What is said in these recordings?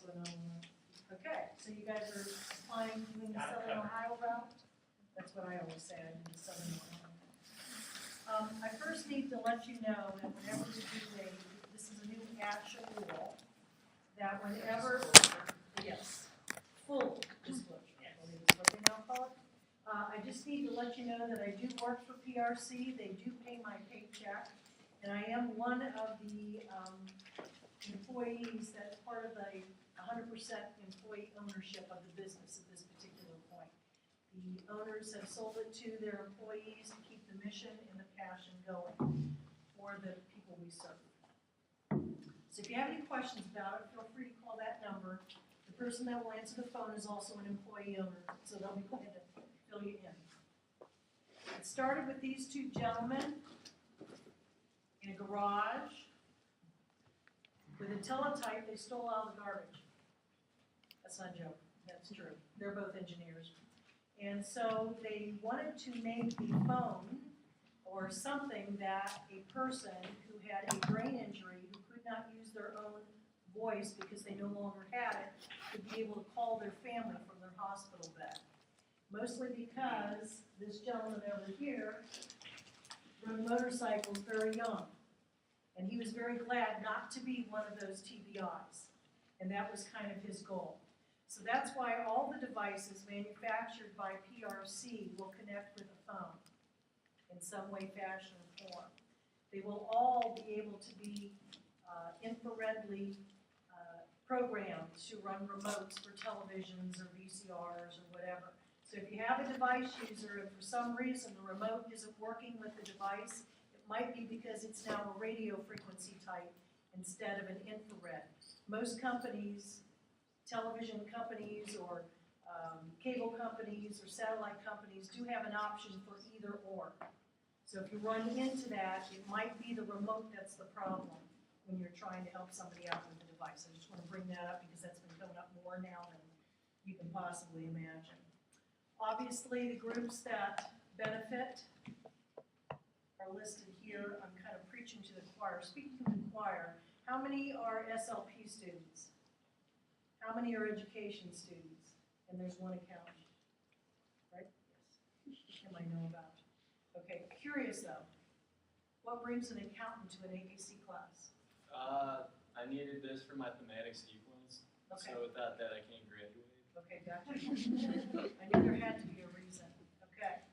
going on. Okay, so you guys are applying, doing the Southern Ohio route? That's what I always say, I do the Southern Ohio. I first need to let you know that whenever we do this is a new action rule, that whenever, yes, full disclosure, I believe is what they now call it. I just need to let you know that I do work for PRC, they do pay my paycheck, and I am one of the employees that's part of the 100% employee ownership of the business at this particular point. The owners have sold it to their employees to keep the mission and the passion going for the people we serve. So if you have any questions about it, feel free to call that number. The person that will answer the phone is also an employee owner, so they'll be glad to fill you in. It started with these two gentlemen in a garage. With a teletype, they stole all the garbage. That's not a joke, that's true. They're both engineers. And so they wanted to make a phone or something that a person who had a brain injury, who could not use their own voice because they no longer had it, would be able to call their family from their hospital bed. Mostly because this gentleman over here rode motorcycles very young. And he was very glad not to be one of those TBIs. And that was kind of his goal. So that's why all the devices manufactured by PRC will connect with a phone in some way, fashion, or form. They will all be able to be infraredly programmed to run remotes for televisions or VCRs or whatever. So if you have a device user and for some reason the remote isn't working with the device, it might be because it's now a radio frequency type instead of an infrared. Most companies, television companies or cable companies or satellite companies do have an option for either or. So if you run into that, it might be the remote that's the problem when you're trying to help somebody out with the device. I just want to bring that up because that's been coming up more now than you can possibly imagine. Obviously, the groups that benefit are listed here. I'm kind of preaching to the choir. Speaking of the choir, how many are SLP students? How many are education students? And there's one accountant, right? Yes. Him I know about. Okay, curious though. What brings an accountant to an AAC class? I needed this for mathematics sequence, Okay. so without that I can't graduate. Okay, gotcha. I knew there had to be a reason. Okay.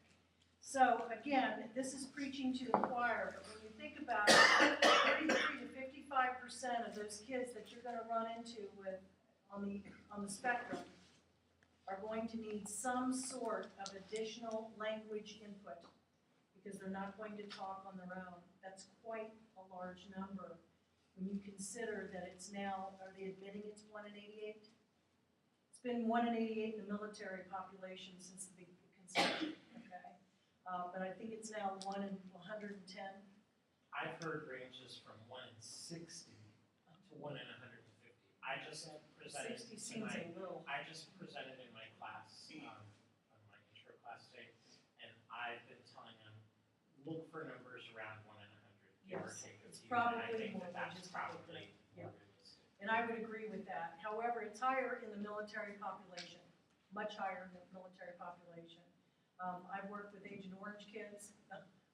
So again, this is preaching to the choir, but when you think about it, 33 to 55% of those kids that you're going to run into with on the spectrum are going to need some sort of additional language input because they're not going to talk on their own. That's quite a large number when you consider that it's now, are they admitting it's 1 in 88? It's been 1 in 88 in the military population since the conception, okay? But I think it's now 1 in 110. I've heard ranges from 1 in 60 to 1 in 150. I just presented 60 seems a little. I just presented in my class, on my intro class today, and I've been telling them, look for numbers around 1 in 100, give or Yes, take a it's few. probably and I think more that's logistic, probably yeah. more realistic. And I would agree with that. However, it's higher in the military population, much higher in the military population. I've worked with Agent Orange kids,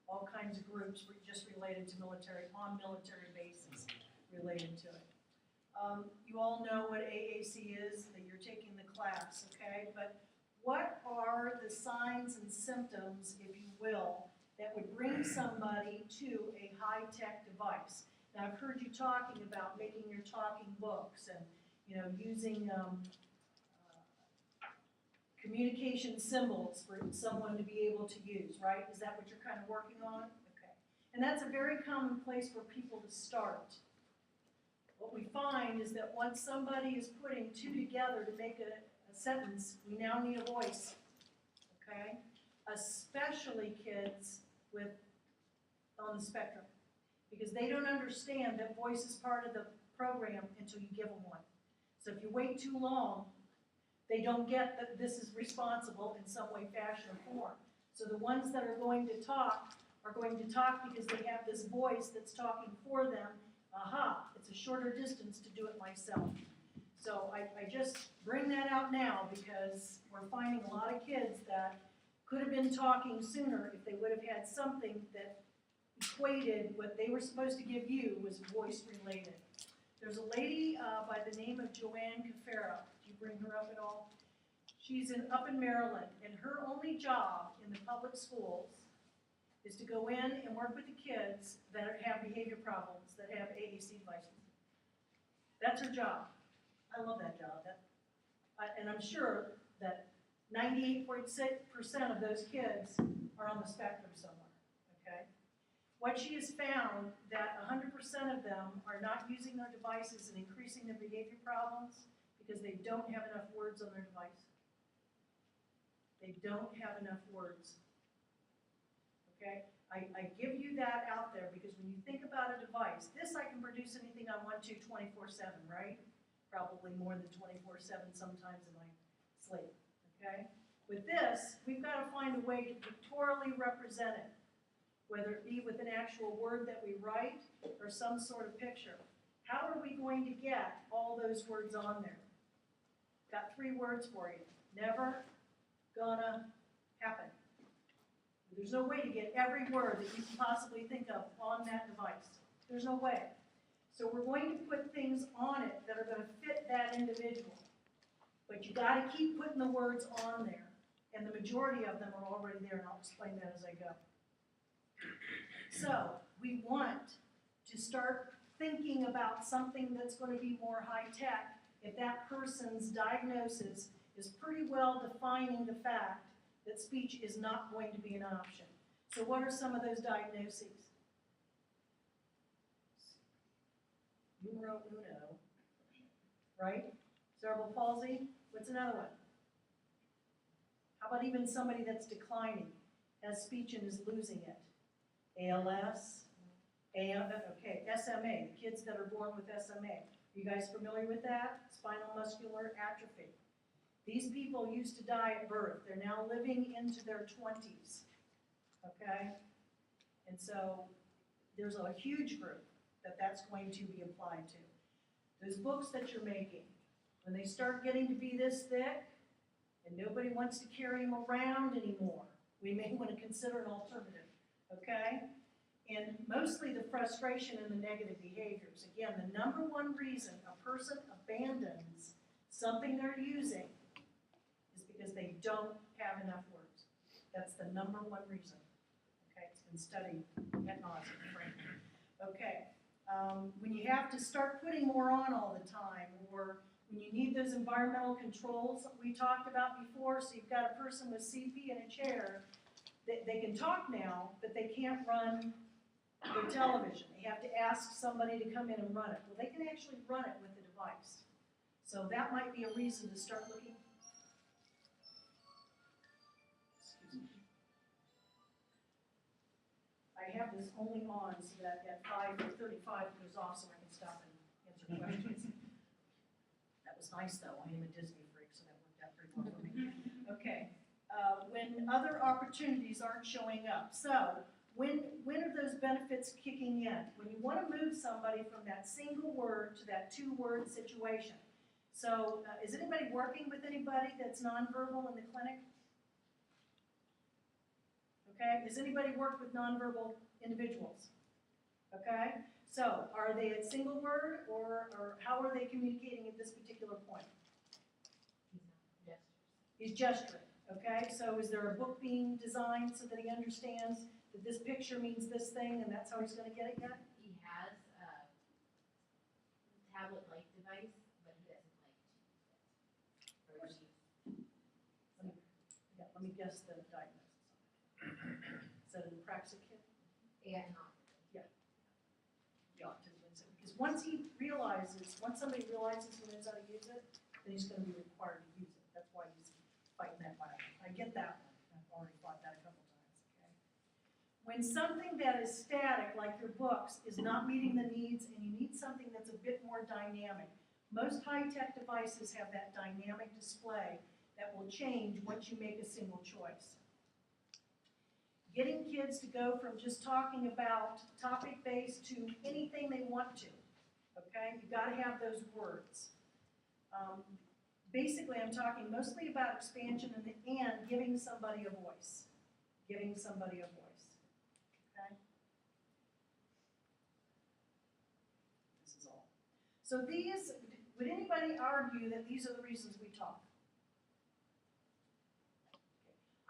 all kinds of groups just related to military, on military bases related to it. You all know what AAC is, that you're taking the class, okay? But what are the signs and symptoms, if you will, that would bring somebody to a high-tech device? Now, I've heard you talking about making your talking books and, using communication symbols for someone to be able to use, right? Is that what you're kind of working on? Okay. And that's a very common place for people to start. What we find is that once somebody is putting two together to make a sentence, we now need a voice, okay? Especially kids on the spectrum, because they don't understand that voice is part of the program until you give them one. So if you wait too long, they don't get that this is responsible in some way, fashion, or form. So the ones that are going to talk because they have this voice that's talking for them. Aha, it's a shorter distance to do it myself. So I just bring that out now because we're finding a lot of kids that could have been talking sooner if they would have had something that equated what they were supposed to give you was voice related. There's a lady by the name of Joanne Cafaro. Did you bring her up at all? She's up in Maryland, and her only job in the public schools is to go in and work with the kids that have behavior problems, that have AAC devices. That's her job. I love that job. And I'm sure that 98.6% of those kids are on the spectrum somewhere, okay? What she has found that 100% of them are not using their devices and increasing their behavior problems because they don't have enough words on their device. They don't have enough words, okay? I give you that out there because when you think about a device, this I can produce anything I want to 24/7, right? Probably more than 24/7 sometimes in my sleep, okay? With this, we've got to find a way to pictorially represent it, whether it be with an actual word that we write or some sort of picture. How are we going to get all those words on there? Got 3 words for you. Never gonna happen. There's no way to get every word that you can possibly think of on that device. There's no way. So we're going to put things on it that are going to fit that individual. But you got to keep putting the words on there. And the majority of them are already there, and I'll explain that as I go. So we want to start thinking about something that's going to be more high-tech if that person's diagnosis is pretty well defining the fact that speech is not going to be an option. So what are some of those diagnoses? Numero uno, right? Cerebral palsy. What's another one? How about even somebody that's declining, has speech and is losing it? ALS, okay, SMA, the kids that are born with SMA. Are you guys familiar with that? Spinal muscular atrophy. These people used to die at birth. They're now living into their 20s, okay? And so there's a huge group that that's going to be applied to. Those books that you're making, when they start getting to be this thick and nobody wants to carry them around anymore, we may want to consider an alternative, okay? And mostly the frustration and the negative behaviors. Again, the number one reason a person abandons something they're using is because they don't have enough words. That's the number one reason. Okay, it's been studied ad nauseam, frankly. Okay, when you have to start putting more on all the time, or when you need those environmental controls that we talked about before, so you've got a person with CP in a chair, they can talk now, but they can't run their television. They have to ask somebody to come in and run it. Well, they can actually run it with the device. So that might be a reason to start looking. Excuse me. I have this only on so that at 5:35 it goes off so I can stop and answer questions. That was nice though. I am a Disney freak, so that worked out pretty well for me. Okay. When other opportunities aren't showing up. So when are those benefits kicking in? When you want to move somebody from that single word to that 2-word situation. So is anybody working with anybody that's nonverbal in the clinic? Okay, does anybody work with nonverbal individuals? Okay, so are they at single word or how are they communicating at this particular point? He's gesturing, okay? So is there a book being designed so that he understands that this picture means this thing and that's how he's gonna get it yet? He has a tablet-like device, but he doesn't like to use it. Let me guess the diagnosis on it. Is that an apraxic kid? Yeah, not. The autism, because once somebody realizes he knows how to use it, then he's gonna be required to use it. That's why he's fighting that battle. I get that one. I've already fought that a couple times, okay? When something that is static, like your books, is not meeting the needs and you need something that's a bit more dynamic, most high-tech devices have that dynamic display that will change once you make a single choice. Getting kids to go from just talking about topic-based to anything they want to, okay? You've got to have those words. Basically, I'm talking mostly about expansion and giving somebody a voice. Giving somebody a voice. Okay? This is all. So these, would anybody argue that these are the reasons we talk?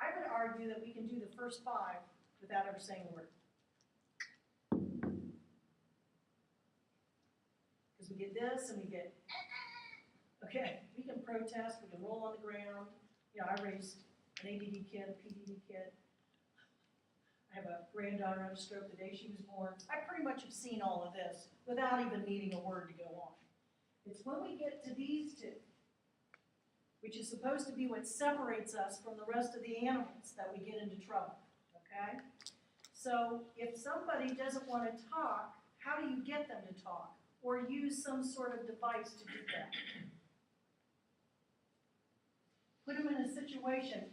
I would argue that we can do the first 5 without ever saying a word. Because we get this and we get, okay, we can protest, we can roll on the ground. You know, I raised an ADD kid, a PDD kid. I have a granddaughter had a stroke the day she was born. I pretty much have seen all of this without even needing a word to go on. It's when we get to these two, which is supposed to be what separates us from the rest of the animals, that we get into trouble, okay? So if somebody doesn't want to talk, how do you get them to talk? Or use some sort of device to do that? Put them in a situation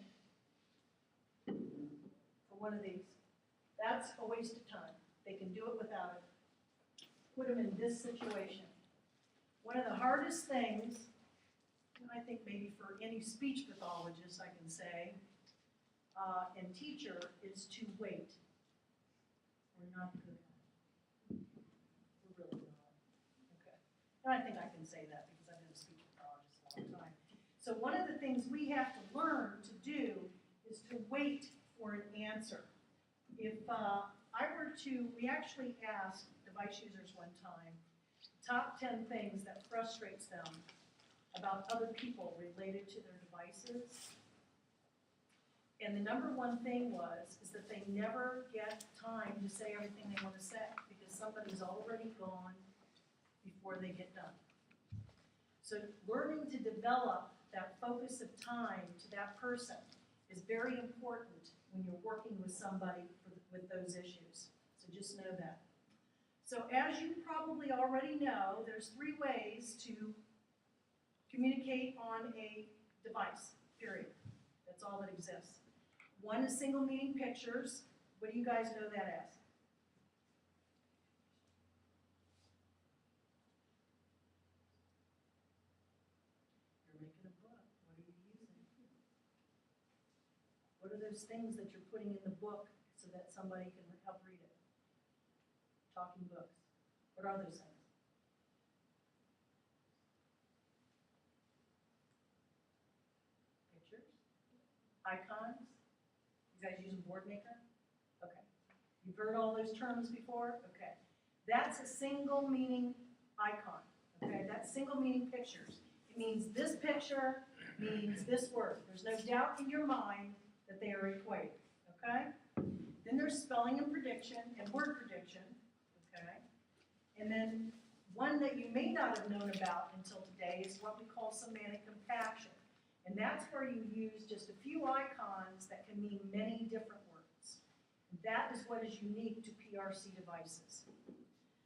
for one of these. That's a waste of time. They can do it without it. Put them in this situation. One of the hardest things, and I think maybe for any speech pathologist I can say, and teacher, is to wait. We're not good at it. We're really not. Okay. And I think I can say that because I've been a speech pathologist a long time. So one of the things we have to learn to do is to wait for an answer. If I were to, we actually asked device users one time, top 10 things that frustrates them about other people related to their devices. And the number one thing is that they never get time to say everything they want to say because somebody's already gone before they get done. So learning to develop that focus of time to that person is very important when you're working with somebody with those issues. So just know that. So as you probably already know, there's 3 ways to communicate on a device, period. That's all that exists. One is single meaning pictures. What do you guys know that as? You're making a book. What are you using? What are those things that you're putting in the book so that somebody can help read it? Talking books. What are those things? Pictures? Icons? You guys using BoardMaker? Okay. You've heard all those terms before? Okay. That's a single meaning icon. Okay, that's single meaning pictures. It means this picture means this word. There's no doubt in your mind that they are equated. Okay? Then there's spelling and prediction and word prediction. Okay? And then one that you may not have known about until today is what we call semantic compaction. And that's where you use just a few icons that can mean many different words. That is what is unique to PRC devices.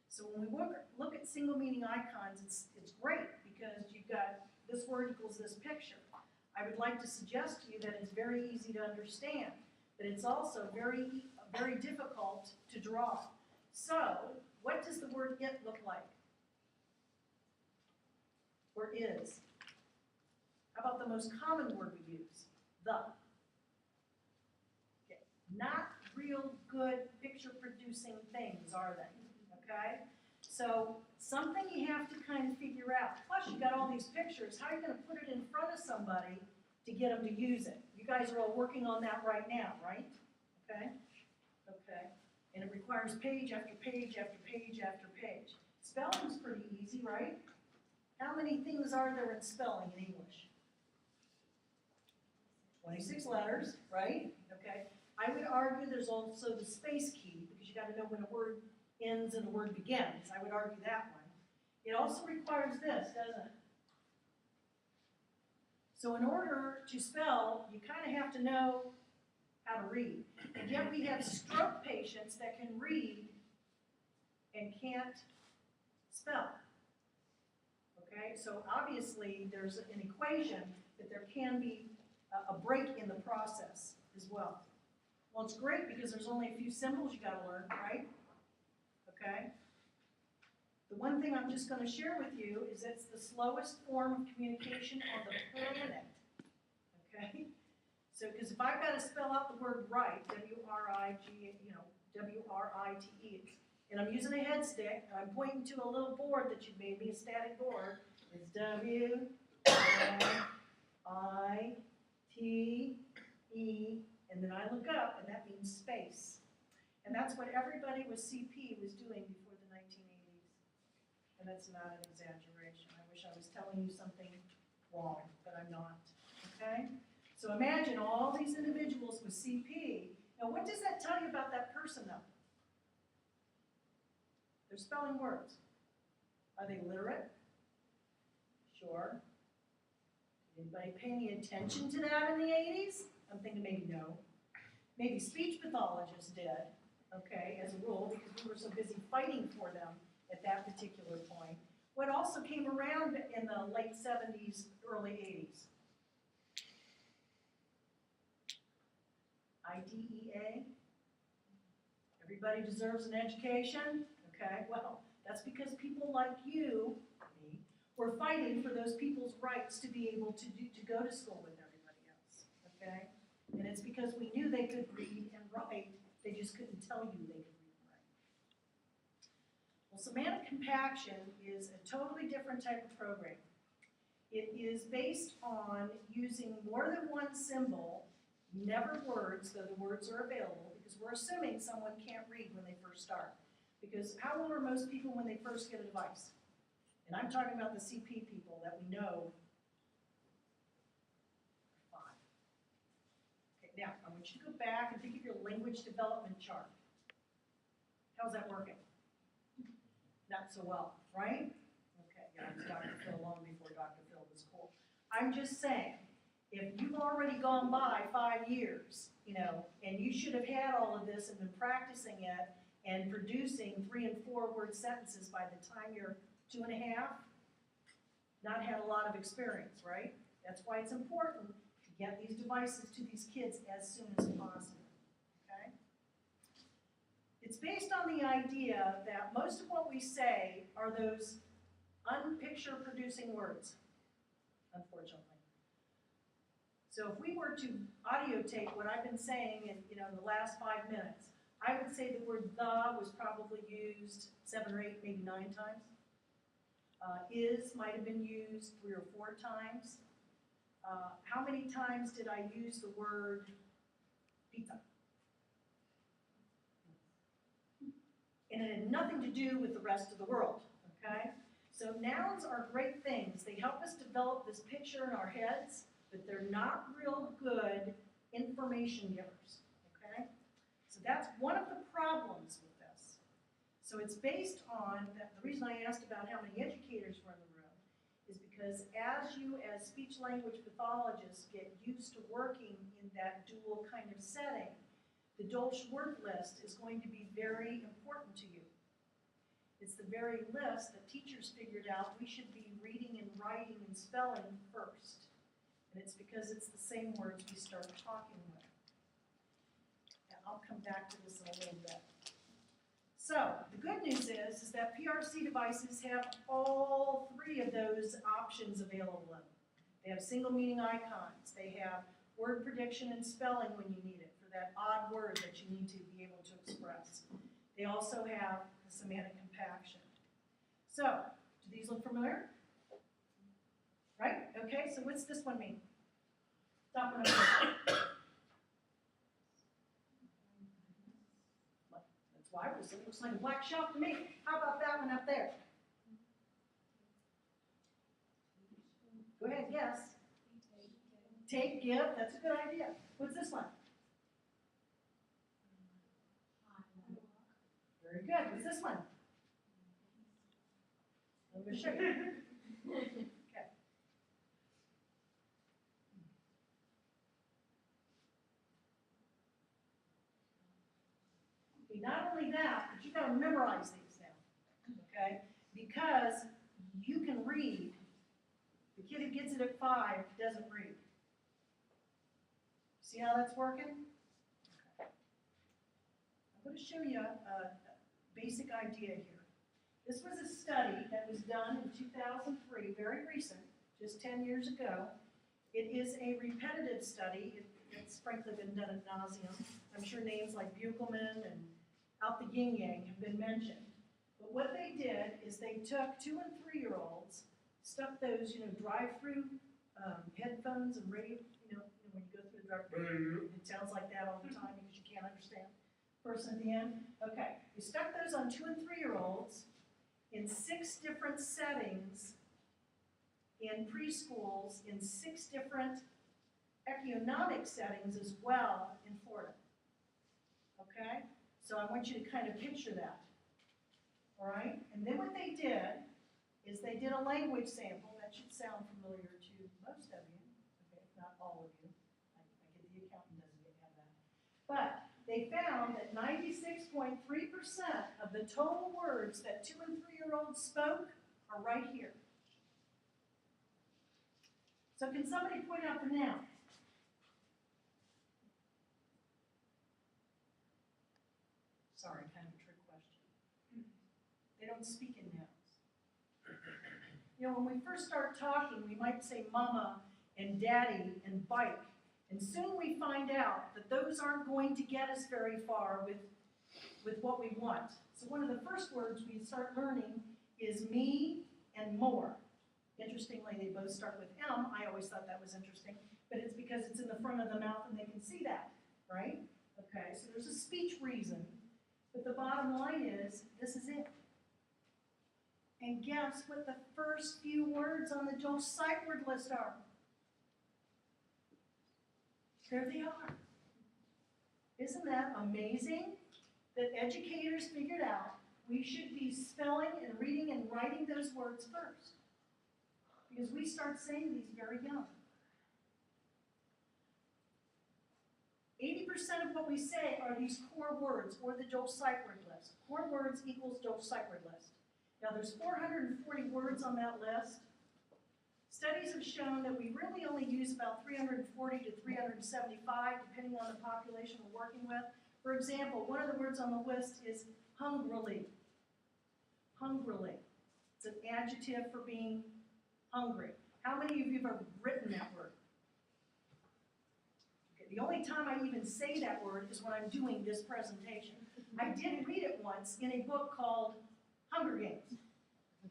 So when we look at single meaning icons, it's great because you've got this word equals this picture. I would like to suggest to you that it's very easy to understand, but it's also very, very difficult to draw. So what does the word it look like? Or is? How about the most common word we use? The. Okay. Not real good picture producing things, are they? Okay? So something you have to kind of figure out. Plus you got all these pictures. How are you going to put it in front of somebody to get them to use it? You guys are all working on that right now, right? Okay? Okay. And it requires page after page after page after page. Spelling's pretty easy, right? How many things are there in spelling in English? 26 letters, right? Okay. I would argue there's also the space key because you got to know when a word ends and a word begins. I would argue that one. It also requires this, doesn't it? So in order to spell, you kind of have to know how to read. And yet we have stroke patients that can read and can't spell. Okay, so obviously there's an equation that there can be a break in the process as well. Well, it's great because there's only a few symbols you got to learn, right? Okay. The one thing I'm just gonna share with you is it's the slowest form of communication on the planet, okay? So, because if I've got to spell out the word right, W-R-I-G, W-R-I-T-E, and I'm using a head stick, and I'm pointing to a little board that you made me, a static board, it's W-R-I-T-E, and then I look up, and that means space. And that's what everybody with CP was doing before the 1980s. And that's not an exaggeration. I wish I was telling you something wrong, but I'm not, okay? So imagine all these individuals with CP. Now, what does that tell you about that person, though? They're spelling words. Are they literate? Sure. Did anybody pay any attention to that in the 80s? I'm thinking maybe no. Maybe speech pathologists did, okay, as a rule, because we were so busy fighting for them at that particular point. What also came around in the late 70s, early 80s? IDEA. Everybody deserves an education, okay? Well, that's because people like you, me, were fighting for those people's rights to be able to go to school with everybody else, okay? And it's because we knew they could read and write, they just couldn't tell you they could read and write. Well, semantic compaction is a totally different type of program. It is based on using more than one symbol, never words, though the words are available, because we're assuming someone can't read when they first start. Because how old are most people when they first get a device? And I'm talking about the CP people that we know. 5. Okay, now, I want you to go back and think of your language development chart. How's that working? Not so well, right? Okay, yeah, I was Dr. Phil long before Dr. Phil was cool. I'm just saying, if you've already gone by 5 years, and you should have had all of this and been practicing it and producing 3- and 4-word sentences by the time you're 2.5, not had a lot of experience, right? That's why it's important to get these devices to these kids as soon as possible, okay? It's based on the idea that most of what we say are those unpicture-producing words, unfortunately. So if we were to audio tape what I've been saying in the last 5 minutes, I would say the word "the" was probably used 7 or 8, maybe 9 times. Is might have been used 3 or 4 times. How many times did I use the word pizza? And it had nothing to do with the rest of the world, okay? So nouns are great things. They help us develop this picture in our heads, but they're not real good information givers, okay? So that's one of the problems with this. So it's based on, the reason I asked about how many educators were in the room is because as you, as speech-language pathologists, get used to working in that dual kind of setting, the Dolch word list is going to be very important to you. It's the very list that teachers figured out we should be reading and writing and spelling first. And it's because it's the same words we start talking with. And I'll come back to this in a little bit. So, the good news is that PRC devices have all 3 of those options available in them. They have single meaning icons. They have word prediction and spelling when you need it for that odd word that you need to be able to express. They also have the semantic compaction. So, do these look familiar? Right? Okay, so what's this one mean? Stop when I'm That's why it looks like a black shelf to me. How about that one up there? Go ahead, yes. Take, give, that's a good idea. What's this one? Very good. What's this one? I'm going to show you. Okay. Not only that, but you've got to memorize these now, okay? Because you can read. The kid who gets it at 5 doesn't read. See how that's working? Okay. I'm going to show you a basic idea here. This was a study that was done in 2003, very recent, just 10 years ago. It is a repetitive study. It's frankly been done ad nauseum. I'm sure names like Buchelman and Out the Yin Yang have been mentioned. But what they did is they took 2- and 3-year-olds, stuck those, drive-through headphones and radio, when you go through the drive-through, it sounds like that all the time because you can't understand the person at the end. Okay, you stuck those on 2- and 3-year-olds in 6 different settings in preschools, in 6 different economic settings as well in Florida. Okay? So I want you to kind of picture that. All right? And then what they did is they did a language sample. That should sound familiar to most of you, okay, if not all of you. I get the accountant doesn't have that. But they found that 96.3% of the total words that 2- and 3-year-olds spoke are right here. So can somebody point out the nouns? Sorry, kind of a trick question. They don't speak in nouns. When we first start talking, we might say mama and daddy and bike. And soon we find out that those aren't going to get us very far with what we want. So one of the first words we start learning is me and more. Interestingly, they both start with M. I always thought that was interesting, but it's because it's in the front of the mouth and they can see that, right? Okay, so there's a speech reason, but the bottom line is, this is it. And guess what the first few words on the Joel sight word list are? There they are. Isn't that amazing that educators figured out we should be spelling and reading and writing those words first? Because we start saying these very young. 80% of what we say are these core words or the Joel sight word list. Core words equals Joel sight word list. Now there's 440 words on that list. Studies have shown that we really only use about 340 to 375, depending on the population we're working with. For example, one of the words on the list is hungrily. Hungrily. It's an adjective for being hungry. How many of you have ever written that word? Okay, the only time I even say that word is when I'm doing this presentation. I did read it once in a book called Hunger Games.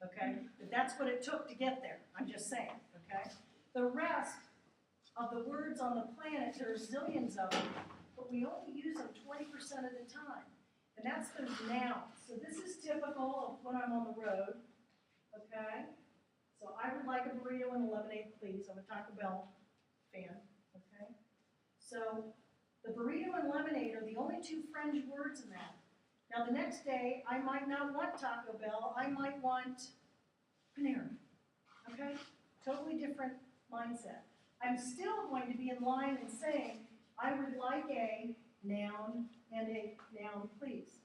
Okay? But that's what it took to get there. I'm just saying. Okay? The rest of the words on the planet, there are zillions of them, but we only use them 20% of the time. And that's those nouns. So this is typical of when I'm on the road. Okay? So I would like a burrito and a lemonade, please. I'm a Taco Bell fan. Okay? So the burrito and lemonade are the only 2 French words in that. Now the next day, I might not want Taco Bell. I might want Panera. Okay? Totally different mindset. I'm still going to be in line and saying, I would like a noun and a noun, please.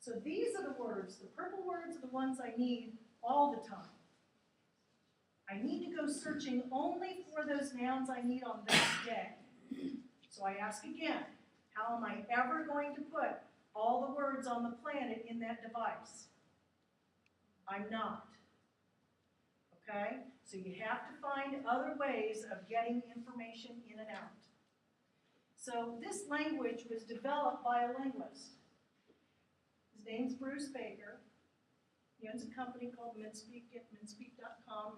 So these are the words. The purple words are the ones I need all the time. I need to go searching only for those nouns I need on that day. So I ask again, how am I ever going to put all the words on the planet in that device? I'm not. Okay? So you have to find other ways of getting information in and out. So this language was developed by a linguist. His name's Bruce Baker. He owns a company called Minspeak, Minspeak.com,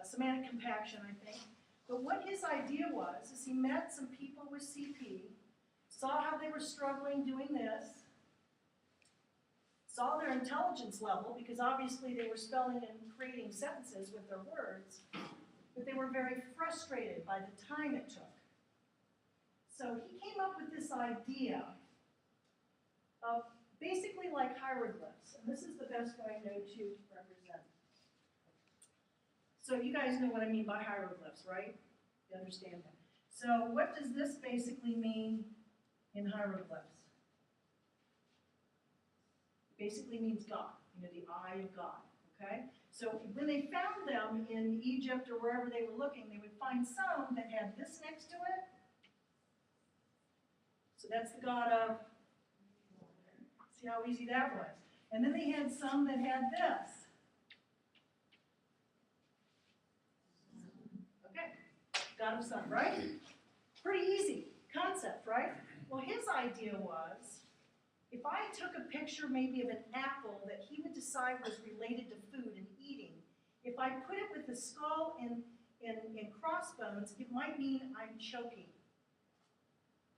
Semantic Compaction, I think. But what his idea was is he met some people with CP, saw how they were struggling doing this, saw their intelligence level, because obviously they were spelling and creating sentences with their words, but they were very frustrated by the time it took. So he came up with this idea of basically like hieroglyphs, and this is the best way I know to represent. So you guys know what I mean by hieroglyphs, right? You understand that. So what does this basically mean in hieroglyphs? It basically means God, the eye of God, okay? So when they found them in Egypt or wherever they were looking, they would find some that had this next to it. So that's the God of, see how easy that was. And then they had some that had this. Okay, got him some, right? Pretty easy concept, right? Well, his idea was, if I took a picture maybe of an apple that he would decide was related to food and eating, if I put it with the skull and crossbones, it might mean I'm choking.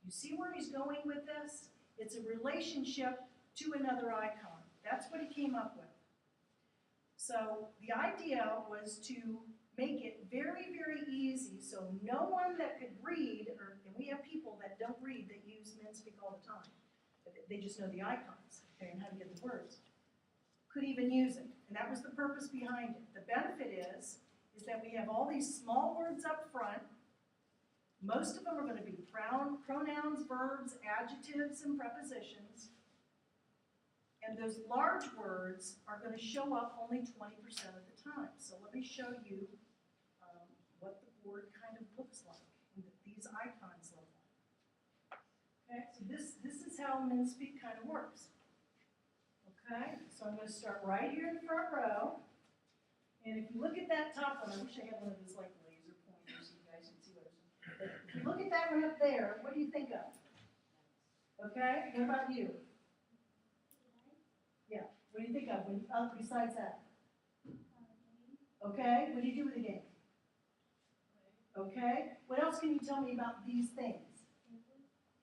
You see where he's going with this? It's a relationship to another icon. That's what he came up with. So the idea was to make it very, very easy so no one that could read, and we have people that don't read that use Menspeak all the time. They just know the icons, okay, and how to get the words. Could even use it, and that was the purpose behind it. The benefit is that we have all these small words up front. Most of them are going to be pronouns, verbs, adjectives, and prepositions. And those large words are going to show up only 20% of the time. So let me show you what the board kind of looks like, and that these icons look like. Okay, so this is how Menspeak kind of works. Okay, so I'm going to start right here in the front row. And if you look at that top one, I wish I had one of those like laser pointers so you guys can see what it is. But if you look at that one up there, what do you think of? Okay, what about you? Yeah, what do you think of besides that? Okay, what do you do with the game? Okay, what else can you tell me about these things?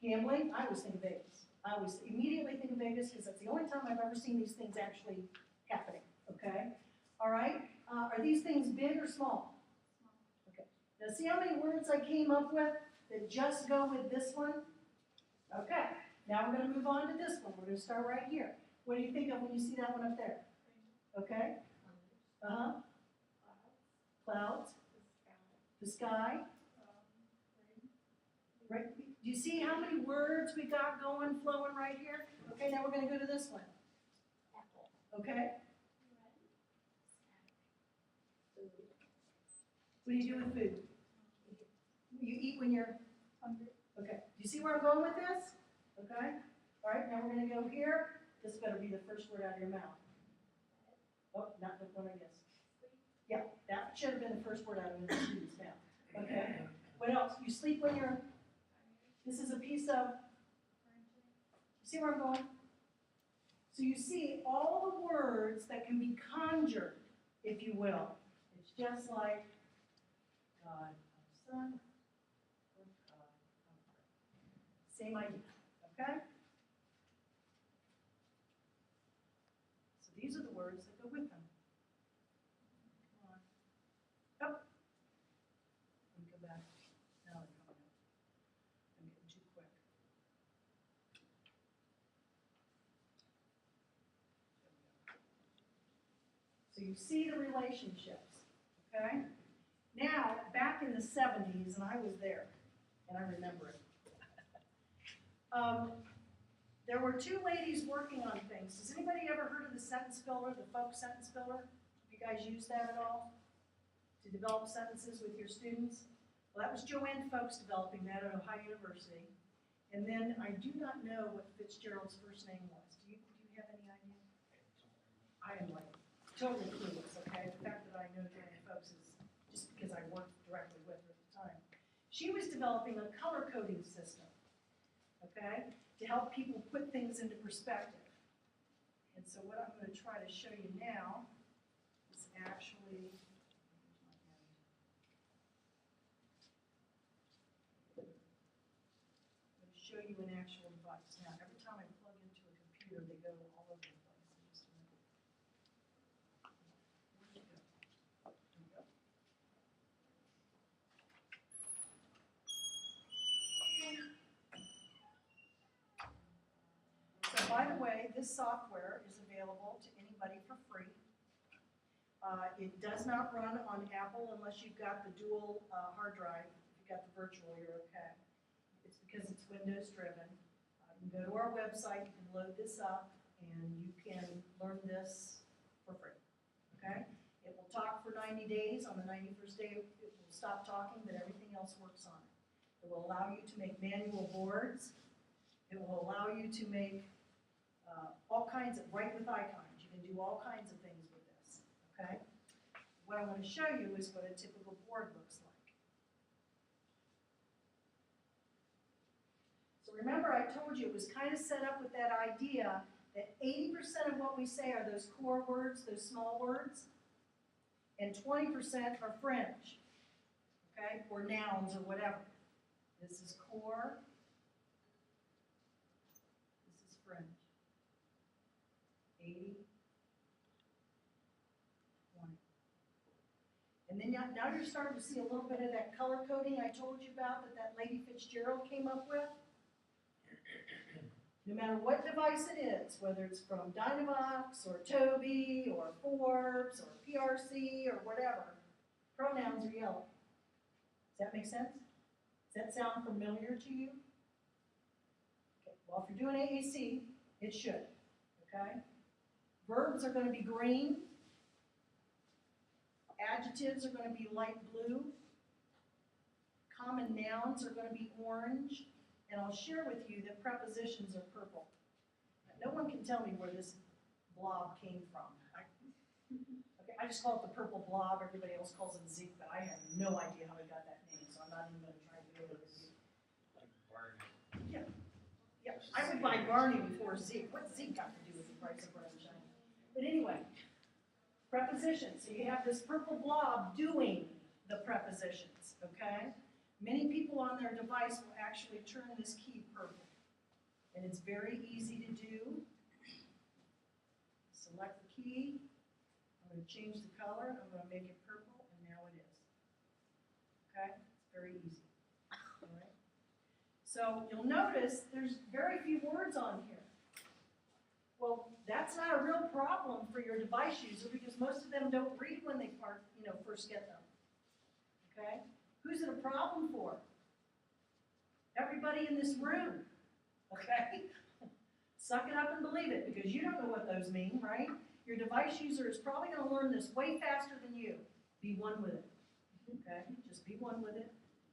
Gambling, I always think of Vegas. I always immediately think of Vegas because that's the only time I've ever seen these things actually happening, okay? All right, are these things big or small? Okay, now see how many words I came up with that just go with this one? Okay, now we're going to move on to this one. We're going to start right here. What do you think of when you see that one up there? Okay, uh-huh, clouds, the sky. Right. Do you see how many words we got going, flowing right here? Okay, now we're going to go to this one. Okay. What do you do with food? You eat when you're hungry. Okay. Do you see where I'm going with this? Okay. All right, now we're going to go here. This better be the first word out of your mouth. Oh, not the one, I guess. Yeah, that should have been the first word out of the student's mouth. Okay. What else? You sleep when you're... This is a piece of, you see where I'm going? So you see all the words that can be conjured, if you will. It's just like God, Son, God, same idea, okay? So these are the words that go with them. Come on. Up. Let me go back. Now they're coming up. I'm getting too quick. So you see the relationships, okay? Now, back in the 70s, and I was there, and I remember it, there were two ladies working on things. Has anybody ever heard of the sentence builder, the folk sentence builder? You guys use that at all to develop sentences with your students? Well, that was Joanne Folks developing that at Ohio University. And then I do not know what Fitzgerald's first name was. Do you have any idea? I am like totally clueless, okay? The fact that I know Joanne Folks is just because I worked directly with her at the time. She was developing a color coding system, okay, to help people put things into perspective. And so what I'm going to try to show you now is actually, I'm going to show you an actual device. Now, every time I plug into a computer, they go all over the place. Just a minute. Where'd it go? There we go. So by the way, this software is available to anybody for free. It does not run on Apple unless you've got the dual hard drive. If you've got the virtual, you're okay. It's because it's Windows driven. You can go to our website, you can load this up, and you can learn this for free, okay? It will talk for 90 days. On the 91st day, it will stop talking, but everything else works on it. It will allow you to make manual boards. It will allow you to make all kinds of, write with icons. You can do all kinds of things with this, okay? What I want to show you is what a typical board looks like. So remember I told you it was kind of set up with that idea that 80% of what we say are those core words, those small words, and 20% are fringe, okay, or nouns or whatever. This is core. This is fringe. 80, 20. And then now you're starting to see a little bit of that color coding I told you about that Lady Fitzgerald came up with. No matter what device it is, whether it's from Dynavox or Tobii or Forbes or PRC or whatever, pronouns are yellow. Does that make sense? Does that sound familiar to you? Okay. Well, if you're doing AAC, it should. Okay? Verbs are going to be green. Adjectives are going to be light blue. Common nouns are going to be orange. And I'll share with you that prepositions are purple. No one can tell me where this blob came from. I just call it the purple blob. Everybody else calls it Zeke, but I have no idea how he got that name, so I'm not even going to try to go with you. Like Barney. Yeah, I would buy Barney before Zeke. What's Zeke got to do with the price of bread and shine? But anyway, prepositions. So you have this purple blob doing the prepositions, okay? Many people on their device will actually turn this key purple. And it's very easy to do. Select the key. I'm going to change the color. I'm going to make it purple, and now it is. Okay? It's very easy. All right? So you'll notice there's very few words on here. Well, that's not a real problem for your device user because most of them don't read when they first get them. Okay? Who's it a problem for? Everybody in this room. Okay? Suck it up and believe it because you don't know what those mean, right? Your device user is probably going to learn this way faster than you. Be one with it. Okay? Just be one with it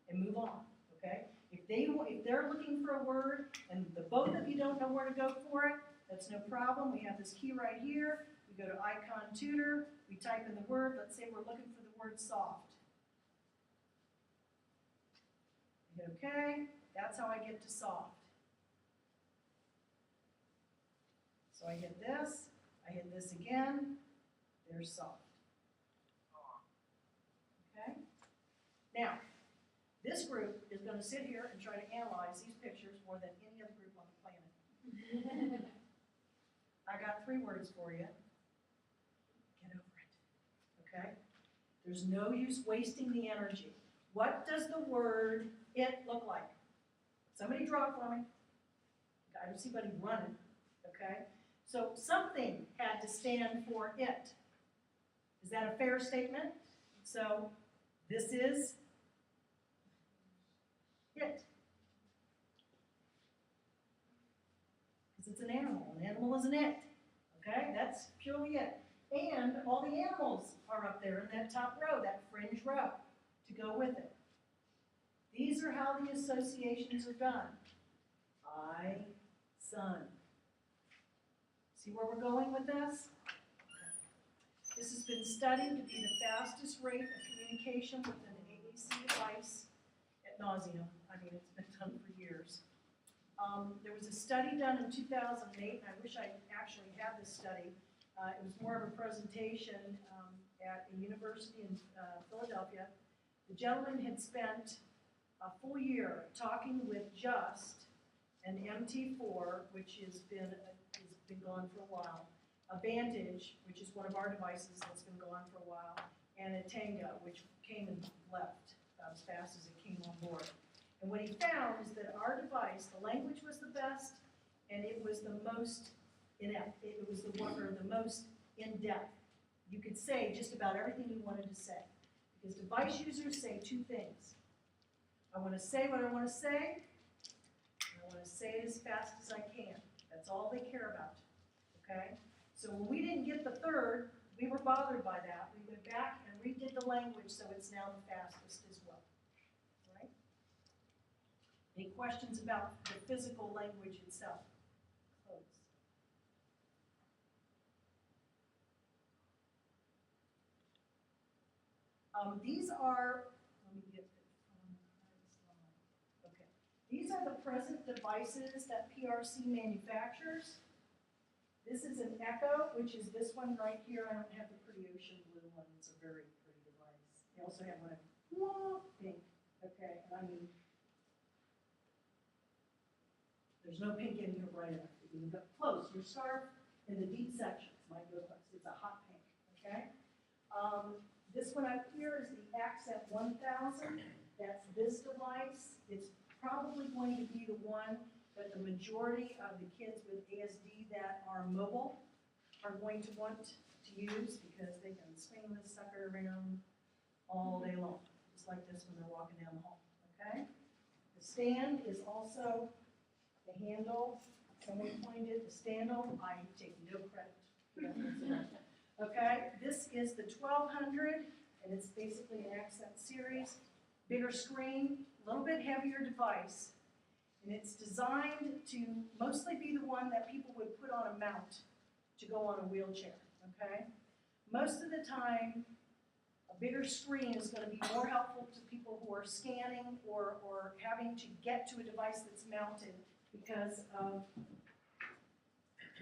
and move on. Okay? If they're looking for a word and the both of you don't know where to go for it, that's no problem. We have this key right here. We go to Icon Tutor. We type in the word. Let's say we're looking for the word soft. Hit OK. That's how I get to soft. So I hit this. I hit this again. There's soft. Okay? Now, this group is going to sit here and try to analyze these pictures more than any other group on the planet. I got 3 words for you. Get over it. Okay? There's no use wasting the energy. What does the word it look like? Somebody draw it for me. I don't see anybody running. Okay? So something had to stand for it. Is that a fair statement? So this is it. Because it's an animal. An animal is an it. Okay? That's purely it. And all the animals are up there in that top row, that fringe row, to go with it. These are how the associations are done. I, son. See where we're going with this? Okay. This has been studied to be the fastest rate of communication with an AAC device ad nauseum. I mean, it's been done for years. There was a study done in 2008, and I wish I actually had this study. It was more of a presentation at a university in Philadelphia. The gentleman had spent a full year talking with Just an MT4, which has been gone for a while, a Vantage, which is one of our devices that's been gone for a while, and a Tenga, which came and left as fast as it came on board. And what he found is that our device, the language was the best, and it was the most inept. It was the one or the most in-depth. You could say just about everything you wanted to say. Because device users say 2 things. I want to say what I want to say, and I want to say it as fast as I can. That's all they care about. Okay? So when we didn't get the third, we were bothered by that. We went back and redid the language so it's now the fastest as well. Right? Any questions about the physical language itself? Close. These are, let me get it from the slide. Okay. These are the present devices that PRC manufactures. This is an Echo, which is this one right here. I don't have the pretty ocean blue one. It's a very pretty device. They also have one of pink. Okay, and I mean, there's no pink in here bright enough. You can go close. Your scarf in the deep sections might go close. It's a hot pink. Okay. This one up here is the Accent 1000. That's this device. It's probably going to be the one that the majority of the kids with ASD that are mobile are going to want to use because they can swing this sucker around all day long, just like this when they're walking down the hall, okay? The stand is also the handle. Someone pointed the standle. I take no credit for that. Okay, this is the 1200, and it's basically an Accent series. Bigger screen, a little bit heavier device, and it's designed to mostly be the one that people would put on a mount to go on a wheelchair, okay? Most of the time, a bigger screen is going to be more helpful to people who are scanning or having to get to a device that's mounted because of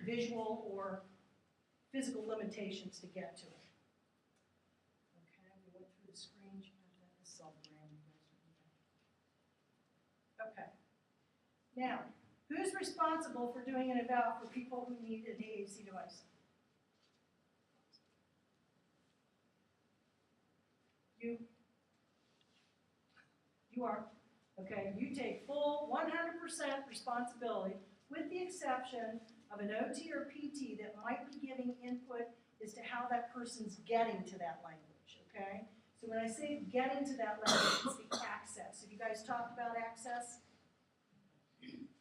visual or physical limitations to get to it. Okay, we went through the screen. That is self-branding. Okay. Now, who's responsible for doing an eval for people who need an AAC device? You? You are. Okay, you take full 100% responsibility with the exception of an OT or PT that might be giving input as to how that person's getting to that language, okay? So when I say getting to that language, it's the access. Have you guys talked about access?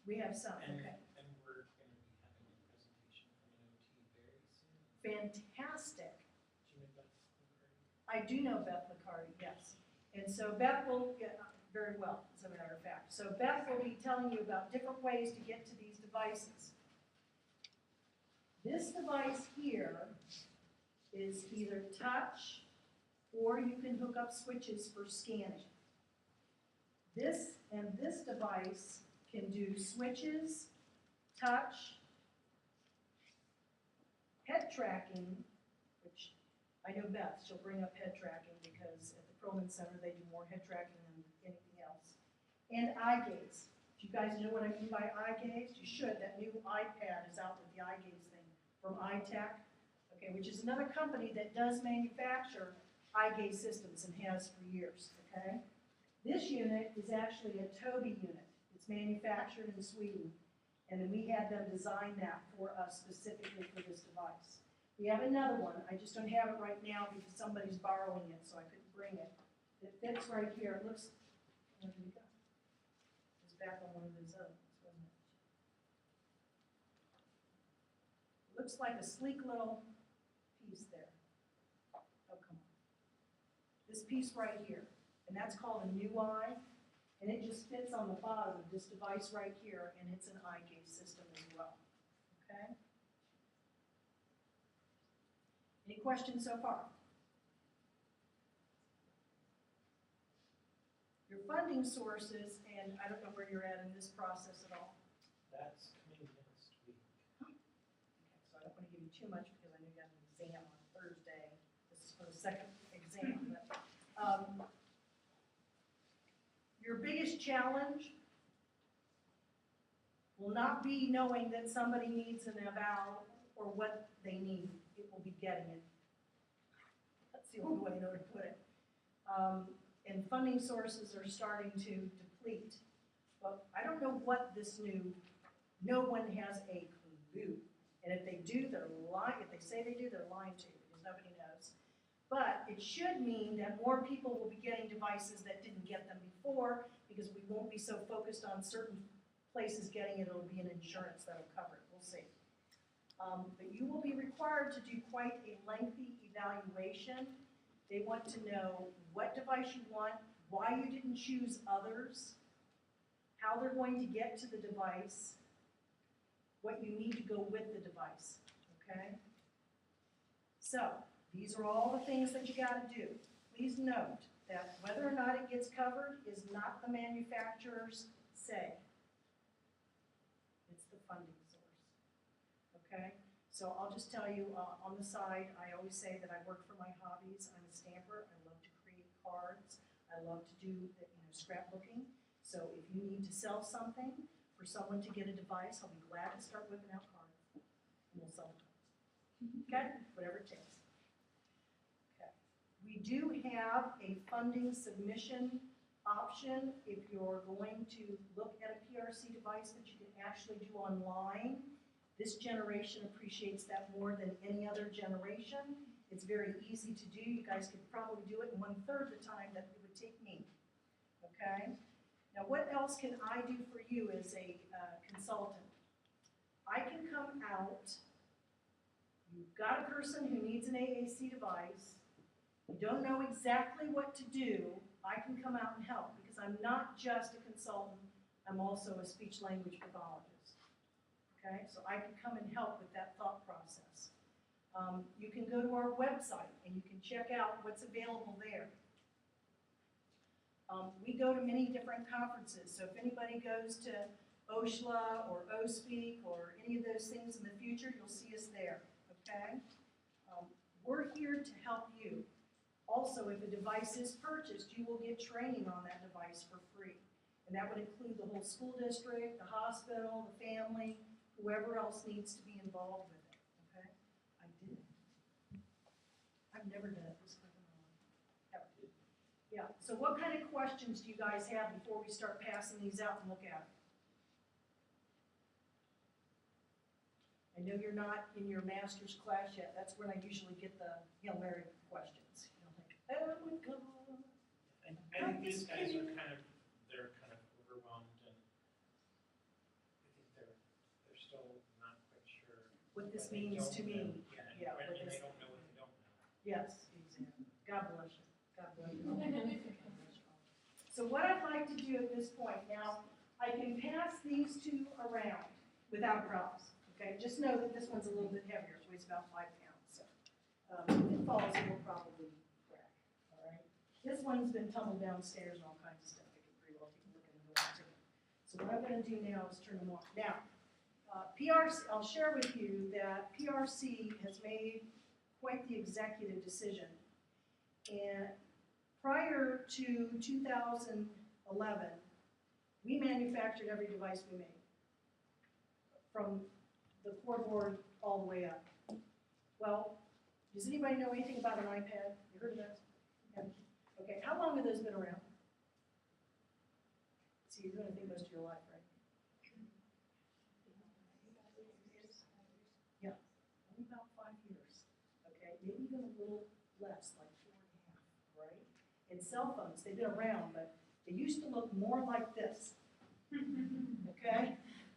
We have some, okay. And we're going to be having a presentation from an OT very soon. Fantastic. Do you know Beth McCarty? I do know Beth McCarty, yes. And so Beth will get very well, as a matter of fact. So Beth will be telling you about different ways to get to these devices. This device here is either touch or you can hook up switches for scanning. This and this device can do switches, touch, head tracking, which I know Beth, she'll bring up head tracking because at the Perlman Center they do more head tracking than anything else, and eye gaze. Do you guys know what I mean by eye gaze? You should. That new iPad is out with the eye gaze thing from iTech, okay, which is another company that does manufacture eye gaze systems and has for years, okay? This unit is actually a Tobii unit. It's manufactured in Sweden, and then we had them design that for us specifically for this device. We have another one. I just don't have it right now because somebody's borrowing it, so I couldn't bring it. It fits right here. It looks, where did it go? It was back on one of those others, wasn't it? Looks like a sleek little piece there. Oh, come on. This piece right here, and that's called a new eye, and it just fits on the bottom of this device right here, and it's an eye gaze system as well, okay? Any questions so far? Your funding sources, and I don't know where you're at in this process at all. That's coming next week. Okay, so I don't want to give you too much because I know you have an exam on Thursday. This is for the second exam. But, your biggest challenge will not be knowing that somebody needs an eval or what they need. It will be getting it. That's the only way I know to put it. And funding sources are starting to deplete. But I don't know what this new, no one has a clue. And if they do, they're lying. If they say they do, they're lying to you because nobody knows. But it should mean that more people will be getting devices that didn't get them before because we won't be so focused on certain places getting it. It'll be an insurance that'll cover it. We'll see. But you will be required to do quite a lengthy evaluation. They want to know what device you want, why you didn't choose others, how they're going to get to the device, what you need to go with the device, okay? So, these are all the things that you gotta do. please note that whether or not it gets covered is not the manufacturer's say. It's the funding source, okay? So I'll just tell you, on the side, I always say that I work for my hobbies. I'm a stamper. I love to create cards. I love to do, scrapbooking. So if you need to sell something for someone to get a device, I'll be glad to start whipping out cards. And we'll sell them. Okay? Whatever it takes. Okay. We do have a funding submission option if you're going to look at a PRC device that you can actually do online. This generation appreciates that more than any other generation. It's very easy to do. You guys could probably do it in 1/3 the time that it would take me. Okay? Now, what else can I do for you as a consultant? I can come out. You've got a person who needs an AAC device. You don't know exactly what to do. I can come out and help because I'm not just a consultant. I'm also a speech-language pathologist. Okay? So I can come and help with that thought process. You can go to our website and you can check out what's available there. We go to many different conferences, so if anybody goes to OSHLA or OSPEAK or any of those things in the future, you'll see us there, okay? We're here to help you. Also, if a device is purchased, you will get training on that device for free. And that would include the whole school district, the hospital, the family, whoever else needs to be involved with it, okay? I did it. I've never done it this way. Ever. Yeah, so what kind of questions do you guys have before we start passing these out and look at them? I know you're not in your master's class yet. That's when I usually get the Hail Mary questions. You know, like, oh my God. I think these guys are they're kind of overwhelmed, and I think they're still not quite sure What this what they means don't to me. know. Yeah, and what they this- don't know what they don't know. Yes, exactly. God bless you. God bless you. So what I'd like to do at this point, now, I can pass these two around without problems. Okay, just know that this one's a little bit heavier. It weighs about 5 pounds. So if it falls, it will probably crack. All right. This one's been tumbled downstairs and all kinds of stuff. It could pretty well take a look and go into it. So what I'm going to do now is turn them on. Now, PRC, I'll share with you that PRC has made quite the executive decision. And prior to 2011, we manufactured every device we made, from the core board all the way up. Well, does anybody know anything about an iPad? You heard of that? Yeah. Okay, how long have those been around? See, you're going to think most of your life, right? Yeah, only about 5 years. Okay, maybe even a little less, like 4.5, right? And cell phones, they've been around, but they used to look more like this. Okay?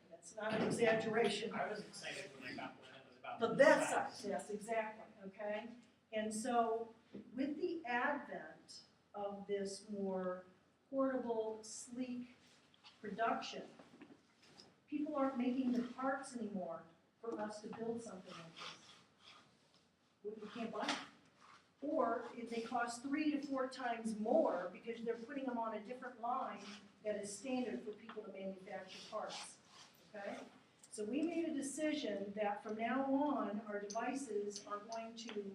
That's not an exaggeration. I was excited when I got one that was about But this that's size. us, yes, exactly, okay? And so, with the advent of this more portable, sleek production, people aren't making the parts anymore for us to build something like this. We can't buy them. Or if they cost 3 to 4 times more because they're putting them on a different line that is standard for people to manufacture parts, okay? So we made a decision that from now on, our devices are going to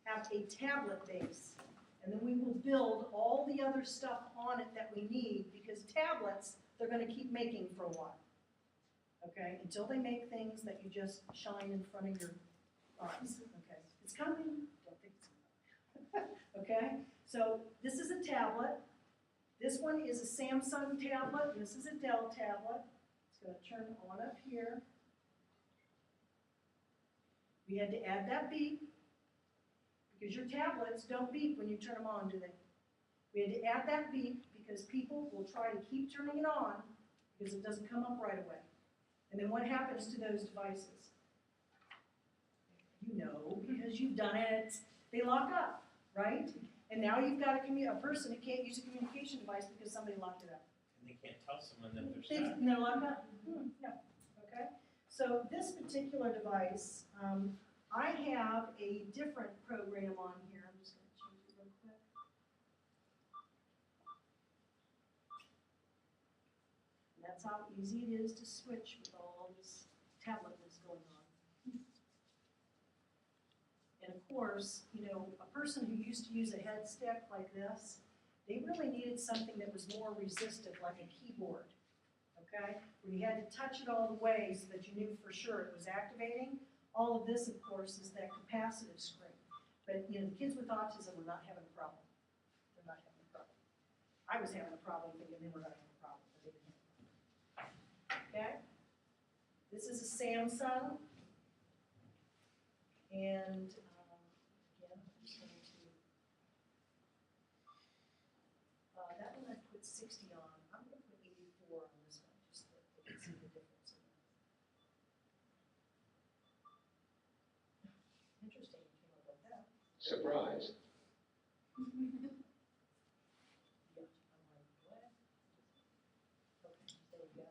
have a tablet base. And then we will build all the other stuff on it that we need, because tablets, they're going to keep making for a while. Okay, until they make things that you just shine in front of your eyes. Okay, it's coming. Don't think it's coming. Okay, so this is a tablet. This one is a Samsung tablet. This is a Dell tablet. It's going to turn on up here. We had to add that beep, because your tablets don't beep when you turn them on, do they? We had to add that beep because people will try to keep turning it on because it doesn't come up right away. And then what happens to those devices? You know, because you've done it, they lock up, right? And now you've got a person who can't use a communication device because somebody locked it up. And they can't tell someone that they're stuck. They're locked up. Yeah. Okay. So this particular device, I have a different program on here. I'm just going to change it real quick. That's how easy it is to switch with all this tablet that's going on. And of course, you know, a person who used to use a head stick like this, they really needed something that was more resistive, like a keyboard, okay? Where you had to touch it all the way so that you knew for sure it was activating. All of this, of course, is that capacitive screen. But, you know, the kids with autism were not having a problem. They're not having a problem. I was having a problem thinking they were gonna have a problem, but they didn't have a problem. Okay? This is a Samsung. And, again, I'm just going to, that one I put 60 on. I'm going to put 84 on this one, just so that they can see the difference. Interesting, you came up with that. Surprise. Yeah, I'm like, what? Okay, there we go.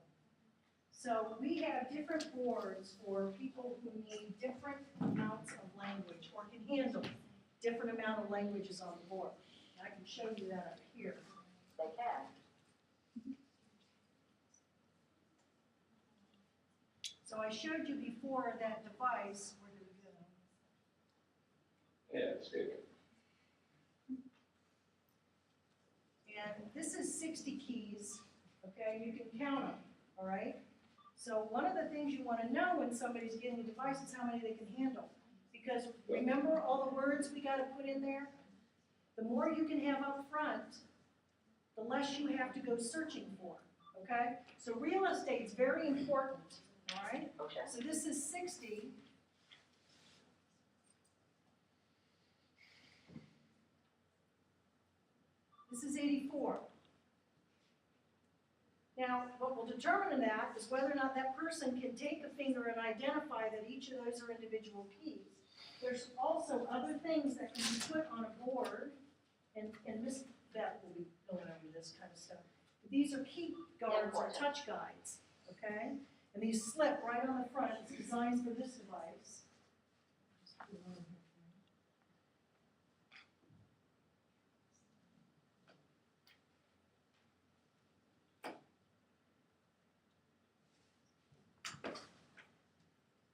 So we have different boards for people who need different amounts of language or can handle different amount of languages on the board. And I can show you that up here. They can. So I showed you before that device. Where did it go? Yeah, it's good. And this is 60 keys, okay? You can count them, all right? So one of the things you want to know when somebody's getting a device is how many they can handle. Because remember all the words we got to put in there? The more you can have up front, the less you have to go searching for, okay? So real estate's very important, all right? Okay. So this is 60. This is 84. Now, what will determine that is whether or not that person can take a finger and identify that each of those are individual keys. There's also other things that can be put on a board, and Miss Beth will be going over this kind of stuff. These are key guards or touch guides, okay? And these slip right on the front. It's designed for this device.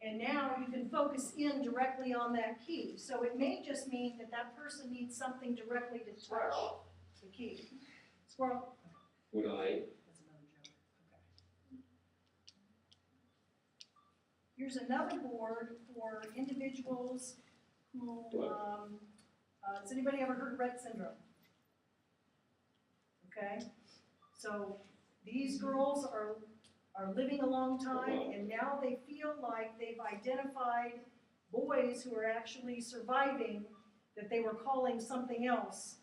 And now you can focus in directly on that key. So it may just mean that that person needs something directly to touch the key. Squirrel. Would I, That's another joke. Okay. Here's another board for individuals who, has anybody ever heard of Rett syndrome? Okay, so these girls are living a long time, and now they feel like they've identified boys who are actually surviving that they were calling something else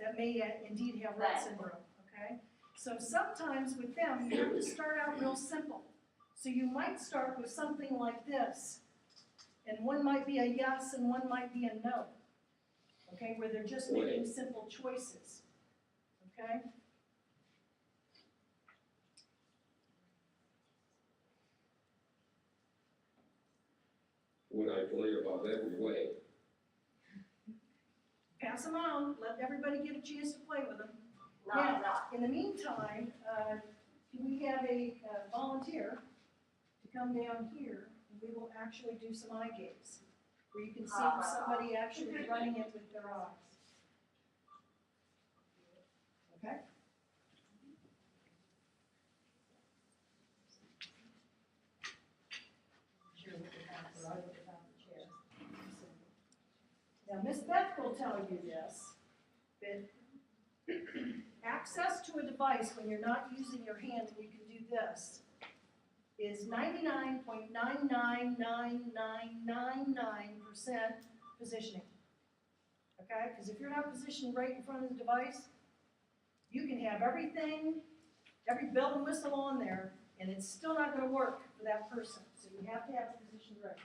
that may indeed have Rett syndrome, okay? So sometimes with them, you have to start out real simple. So you might start with something like this, and one might be a yes and one might be a no, okay, where they're just making simple choices, okay? would I play above every way? Pass them on, let everybody get a chance to play with them. Not enough. In the meantime, can we have a volunteer to come down here, and we will actually do some eye gaze, where you can see somebody actually running it with their eyes. Okay? Sure, look at that, or I look at the chair. Now, Miss Beth will tell you this, that access to a device when you're not using your hand and you can do this is 99.999999% positioning. Okay? Because if you're not positioned right in front of the device, you can have everything, every bell and whistle on there, and it's still not going to work for that person. So you have to have it positioned right.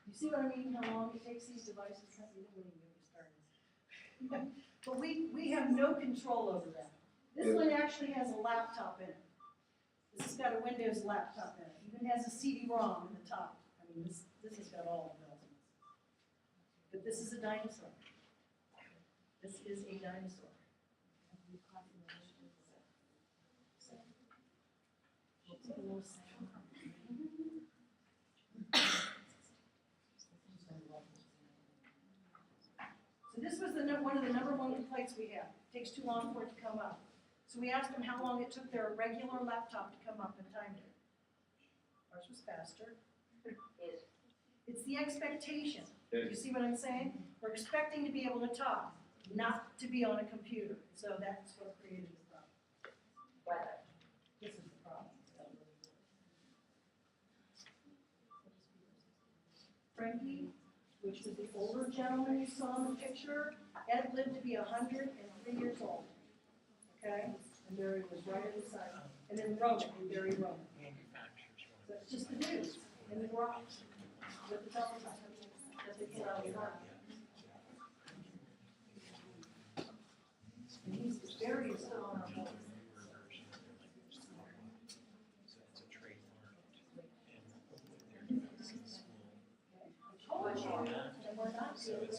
You see what I mean? How long it takes these devices? You don't really get started. But we have no control over that. This one actually has a laptop in it. This has got a Windows laptop in it. It even has a CD-ROM in the top. I mean, this has got all the bells and whistles. But this is a dinosaur. This is a dinosaur. So this was one of the number one complaints we had. Takes too long for it to come up. So we asked them how long it took their regular laptop to come up and timed it. Ours was faster. It's the expectation. Do you see what I'm saying? We're expecting to be able to talk, not to be on a computer. So that's what created the problem. This is the problem. Frankie, which was the older gentleman you saw in the picture, Ed lived to be 103 years old. Okay? And Barry was right at his side. And then Roman, Barry Roman. So it's just the news. And the rocks. With the television. That they put out of And he's Barry is still on our board. And we're not good.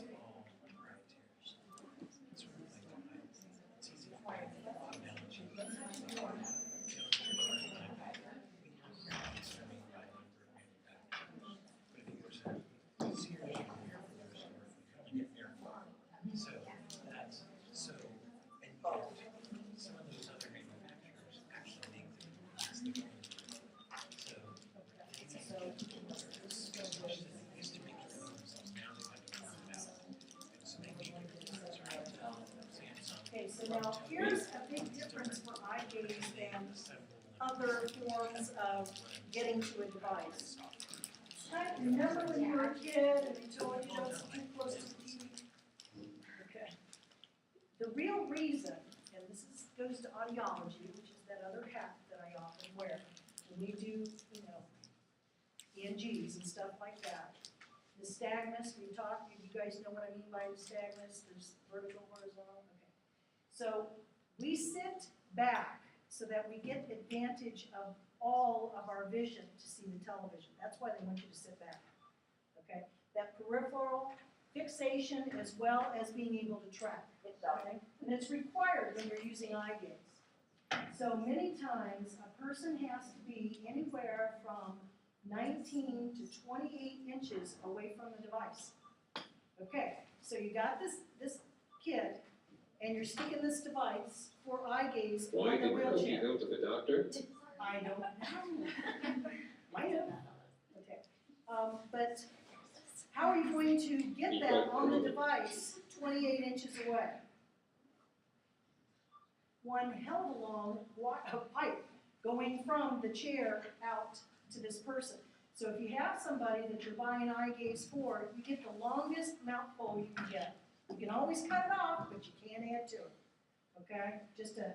Okay, so now here's a big difference for iGaze than other forms of getting to a device. Remember when you were a kid and they told you don't sit too close to the TV? Okay. The real reason, and this goes to audiology, which is that other hat that I often wear, when we do, ENGs and stuff like that. Nystagmus, we talked, you guys know what I mean by nystagmus, there's vertical, horizontal, okay. So we sit back so that we get advantage of all of our vision to see the television. That's why they want you to sit back, okay? That peripheral fixation as well as being able to track, okay? And it's required when you're using eye gaze. So many times a person has to be anywhere from 19 to 28 inches away from the device. Okay, so you got this kid, and you're sticking this device for eye gaze Why on the did he wheelchair. go to the doctor? I don't know. I know. Okay. But how are you going to get that on the device 28 inches away? One hell of a long pipe going from the chair out to this person. So if you have somebody that you're buying eye gaze for, you get the longest mouthful you can get. You can always cut it off, but you can't add to it. Okay? Just a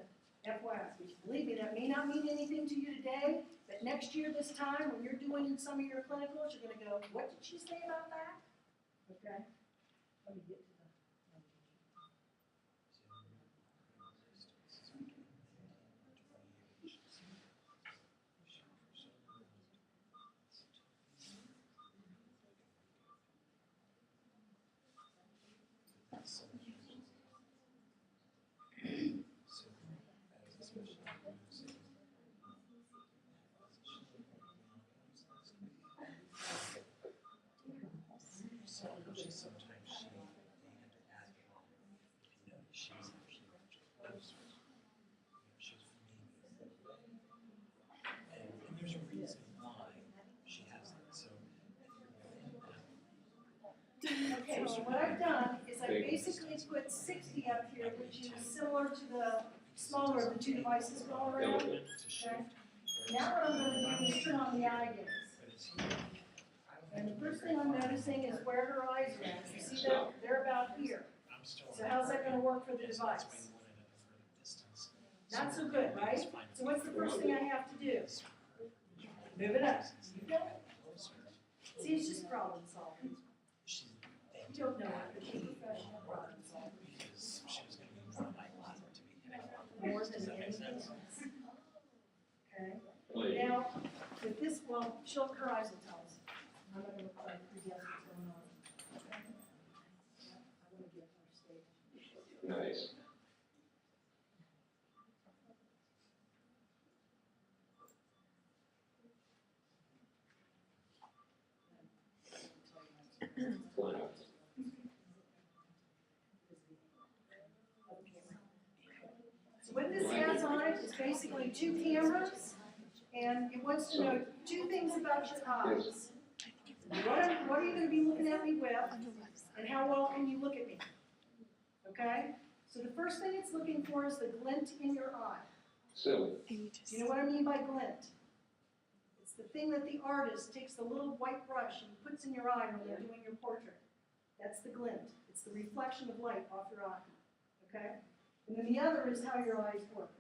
FYI. Believe me, that may not mean anything to you today, but next year this time, when you're doing some of your clinicals, you're going to go, what did she say about that? Okay? Let me get to the... Okay, so what I've done is I basically put 60 up here, which is similar to the smaller of the two devices going around. Okay. Now what I'm going to do is turn on the eye gaze. And the first thing I'm noticing is where her eyes are at. You see that? They're about here. So how's that going to work for the device? Not so good, right? So what's the first thing I have to do? Move it up. You got it? See, it's just problem solving. You don't know it, but she's a professional problem solver. More than anything else. Okay? Now, with this, well, her eyes will tell us. I'm not going to try to guess what's going on. Okay? I want to get her state. Nice. is basically two cameras, and it wants to know two things about your eyes. What are you gonna be looking at me with, and how well can you look at me? Okay? So the first thing it's looking for is the glint in your eye. Silly. Do you know what I mean by glint? It's the thing that the artist takes the little white brush and puts in your eye when they're doing your portrait. That's the glint. It's the reflection of light off your eye. Okay? And then the other is how your eyes work.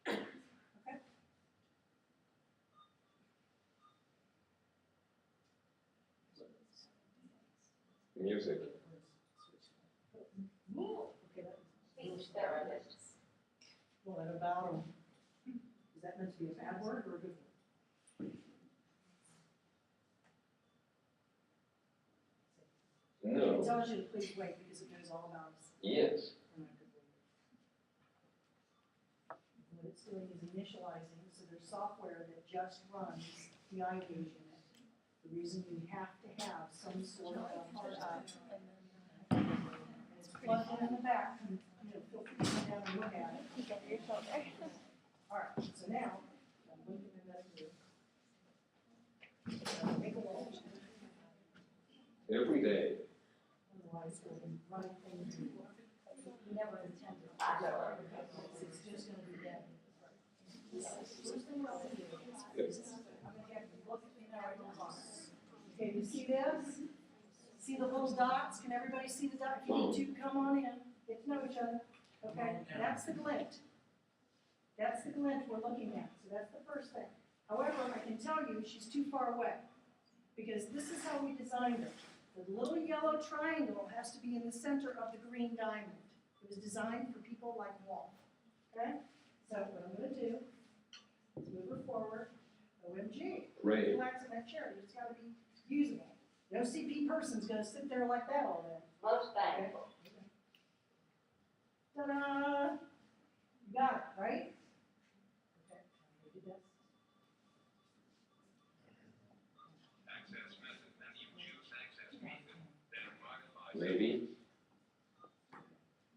Okay? Music. Okay, Speech therapist. well, that about them. Is that meant to be a bad word or a good word? No. It tells you to please wait because it knows all about us. Yes. We're not good waiters. What it's doing is initializing, so there's software that just runs the eye gaze unit. The reason you have to have some sort of it's plugged in the back, and, feel free to sit down and look at it. All right, so now, I'm looking at that here. Make a roll. Every day. Otherwise, we'll be running things. We never intended. It's just gonna be dead. First thing I'll do is, I'm gonna have you look at me now, I don't talk. Okay, you see this? See the little dots? Can everybody see the dots? You need to come on in, get to know each other. Okay, that's the glint. That's the glint we're looking at, so that's the first thing. However, I can tell you she's too far away, because this is how we designed her. The little yellow triangle has to be in the center of the green diamond. It was designed for people like Walt. Okay? So what I'm going to do is move her forward. OMG. Right. Relax in that chair. It's got to be usable. No CP person's going to sit there like that all day. Most thankful. Ta-da! You got it, right? Okay. Do this. Maybe.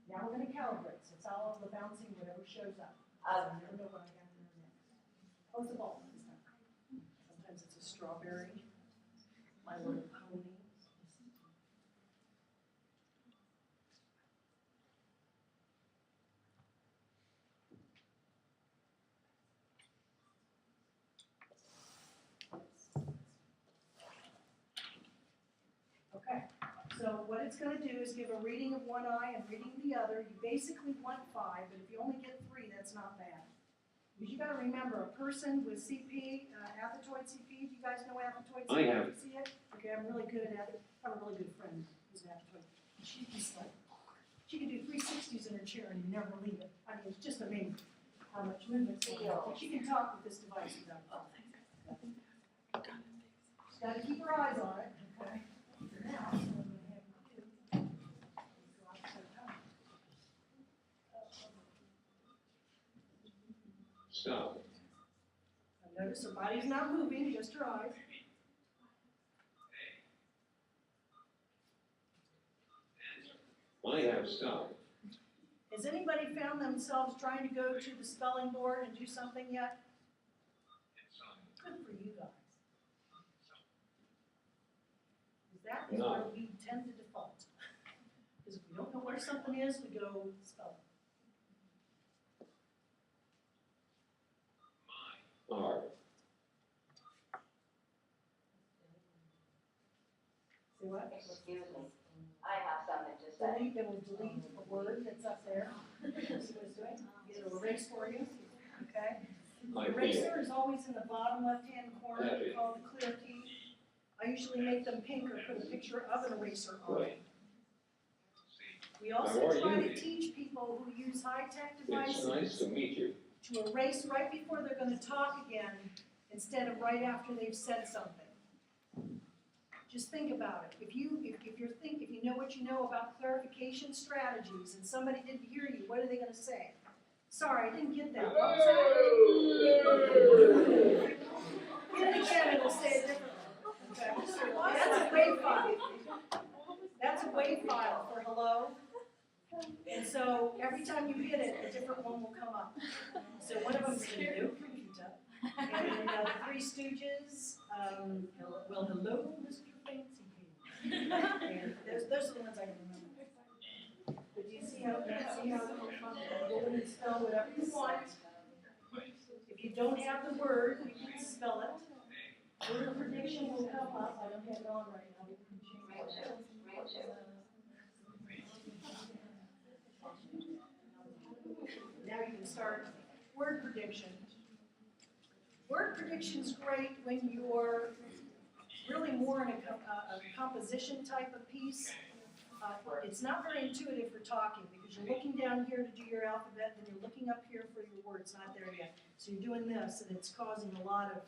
Now we're going to calibrate, so it's all the bouncing, whatever shows up. I never know what I got in there next. Oh, it's a ball this time. Sometimes it's a strawberry. My Little Pony. Okay, so what it's going to do is give a reading of one eye and reading the other. You basically want 5, but if you only get 3, that's not bad. Because you got to remember, a person with CP, athetoid CP, do you guys know athetoid CP? I have. You see it? Okay, I'm really good at it. I have a really good friend who's an athetoid. She can do 360s in her chair and never leave it. I mean, it's just amazing how much movement she can have. She can talk with this device without a problem. Just got to keep her eyes on it, okay? Now, what I'm going to have you do is go out to the top. Stop. Now notice her body's not moving, just her eyes. I have stopped. Has anybody found themselves trying to go to the spelling board and do something yet? Good for you guys. Because that is No. where we tend to default. Because if we don't know where something is, we go spell it. R. See what? Excuse me, I have something to say. Delete, it will delete a word that's up there. See what it's doing? It'll erase for you, okay? I Eraser is always in the bottom left-hand corner, Happy. called the clear key. I usually make them pink or put a picture of an eraser on it. Right. We How also are try you? to teach people who use high-tech It's nice devices to meet you. to erase right before they're gonna talk again, instead of right after they've said something. Just think about it. If you know what you know about clarification strategies and somebody didn't hear you, what are they gonna say? Sorry, I didn't get that. What was that? Get it again, it'll say it differently. Okay? That's a WAV file. That's a WAV file for hello. And so every time you hit it, a different one will come up. So one of them's the new computer. And then the Three Stooges, well, hello, Mr. Fancy Pants. And those are the ones I can remember. But do you see how go in and spell whatever you want? If you don't have the word, you can spell it. Word of prediction will come up. I don't have it on right now. We can change it. Now you can start word prediction. Word prediction's great when you're really more in a composition type of piece. It's not very intuitive for talking because you're looking down here to do your alphabet, then you're looking up here for your words, not there yet. So you're doing this, and it's causing a lot of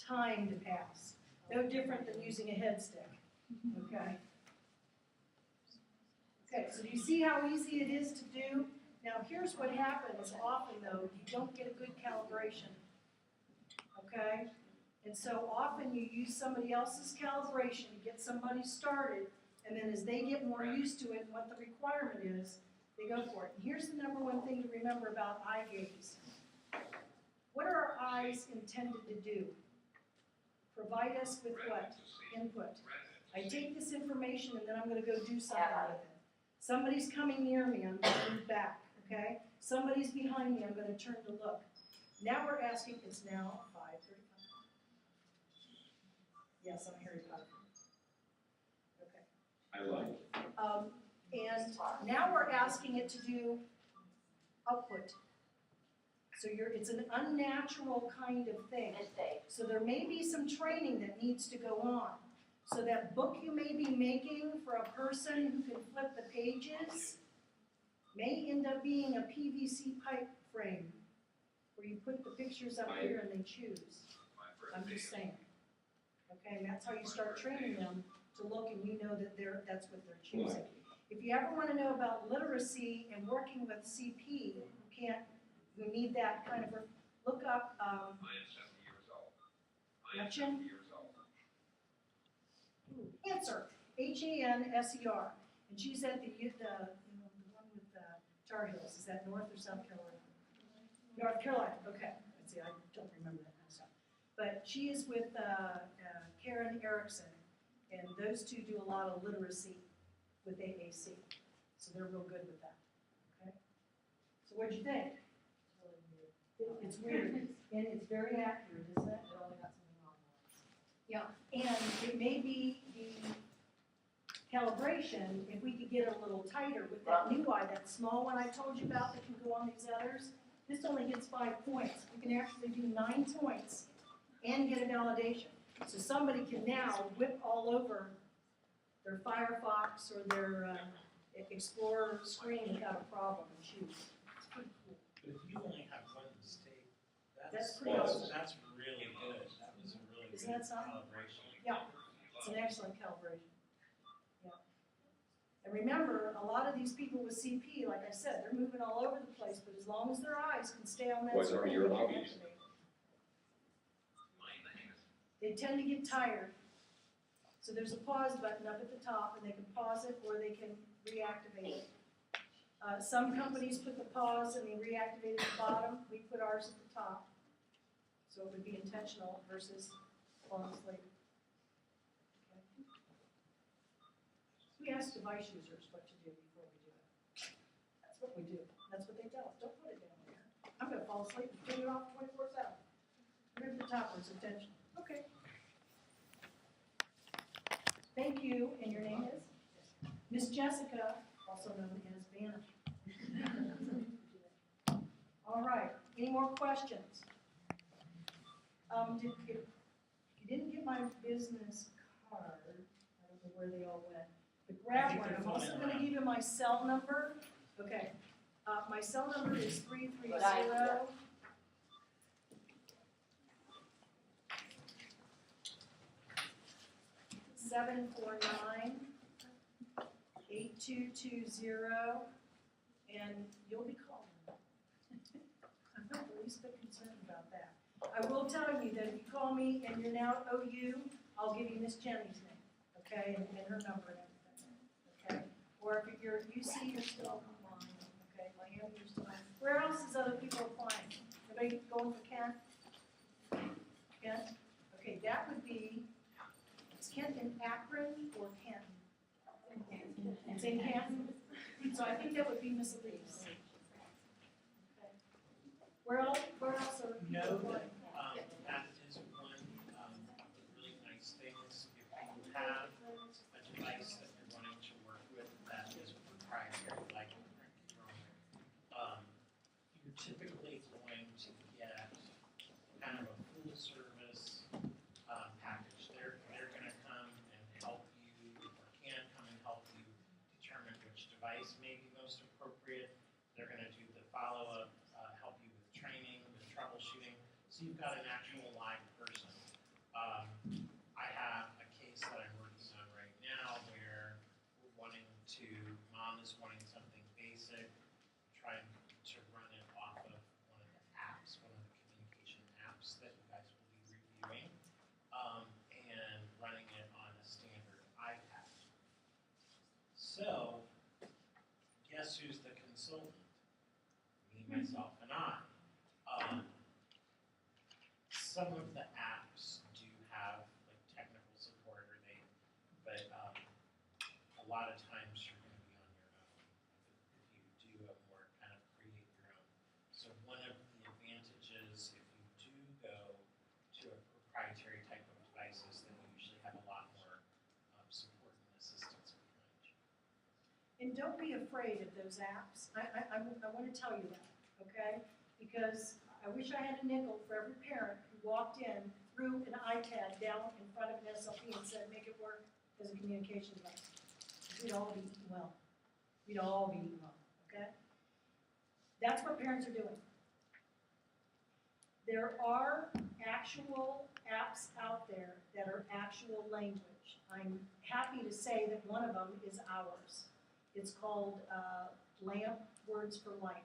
time to pass. No different than using a head stick, okay? Okay, so do you see how easy it is to do? Now here's what happens often though, you don't get a good calibration, okay? And so often you use somebody else's calibration to get somebody started, and then as they get more used to it and what the requirement is, they go for it. And here's the number one thing to remember about eye gaze. What are our eyes intended to do? Provide us with what? Input. I take this information and then I'm going to go do something with it. Somebody's coming near me, I'm going to move back, okay? Somebody's behind me, I'm going to turn to look. Now we're asking, it's now 5:35. Yes, I'm Harry Potter. Okay. I like it. And now we're asking it to do output. So it's an unnatural kind of thing. So there may be some training that needs to go on. So that book you may be making for a person who can flip the pages may end up being a PVC pipe frame where you put the pictures up here and they choose. I'm just saying. Okay, and that's how you start training them to look and you know that that's what they're choosing. If you ever want to know about literacy and working with CP, you need that kind of, look up, Gretchen? Hanser, Hanser, and she's at the one with Tar Heels. Is that North or South Carolina? North Carolina. Okay. Let's see. I don't remember that kind of stuff. But she is with Karen Erickson, and those two do a lot of literacy with AAC, so they're real good with that. Okay. So what'd you think? It's weird, and it's very accurate, isn't it? Yeah, and it may be the calibration, if we could get a little tighter with that new eye, that small one I told you about that can go on these others. This only gets 5 points. We can actually do 9 points and get a validation. So somebody can now whip all over their Firefox or their Explorer screen without a problem and choose. It's pretty cool. But if you only have one mistake, That's pretty awesome. That's really good. That was a really Isn't good that something? calibration. Yeah, it's an excellent calibration. Yeah. And remember, a lot of these people with CP, like I said, they're moving all over the place, but as long as their eyes can stay on that What are screen, your they can hobbies? activate. They tend to get tired. So there's a pause button up at the top, and they can pause it or they can reactivate it. Some companies put the pause and they reactivate at the bottom. We put ours at the top. So it would be intentional versus falling asleep. Okay. We ask device users what to do before we do it. That's what we do. That's what they tell us. Don't put it down there. I'm going to fall asleep and turn it off 24/7. Put it at the top where it's intentional. Okay. Thank you, and your name is? Miss Jessica, also known as Vanna. All right, any more questions? You didn't get my business card, I don't know where they all went, but grab one. I'm also going to give you my cell number. Okay, my cell number is 330. 749-8220, and you'll be called. I'm not the least bit concerned about that. I will tell you that if you call me and you're now OU, I'll give you Miss Jenny's name, okay, and her number and everything, okay? Or if you're at UC, you're still online. other people applying? Anybody going for Kent? Kent? Okay, that would be, is Kent in Akron or Canton? It's in Canton, so I think that would be Miss Elise. Okay. Where else are people Know applying? that, that is one, really nice things, if you have a device that you're wanting to work with that is proprietary, like, you're typically going to get kind of a full service, package. They're gonna come and help you, or can come and help you determine which device may be most appropriate. They're gonna do the follow-up, help you with training, with troubleshooting, so you've got an actual live person. I have a case that I'm working on right now where we're wanting to, mom is wanting something basic, trying to run it off of one of the apps, one of the communication apps that you guys will be reviewing, and running it on a standard iPad. So, guess who's the consultant? Me, myself, and I. Some of the apps do have like technical support, or but a lot of times you're going to be on your own if you do a more kind of create your own. So one of the advantages if you do go to a proprietary type of devices, then you usually have a lot more support and assistance behind you. And don't be afraid of those apps. I want to tell you that, okay? Because I wish I had a nickel for every parent who walked in, threw an iPad down in front of an SLP and said, make it work as a communication device. We'd all be eating well. We'd all be eating well, okay? That's what parents are doing. There are actual apps out there that are actual language. I'm happy to say that one of them is ours. It's called LAMP Words for Life.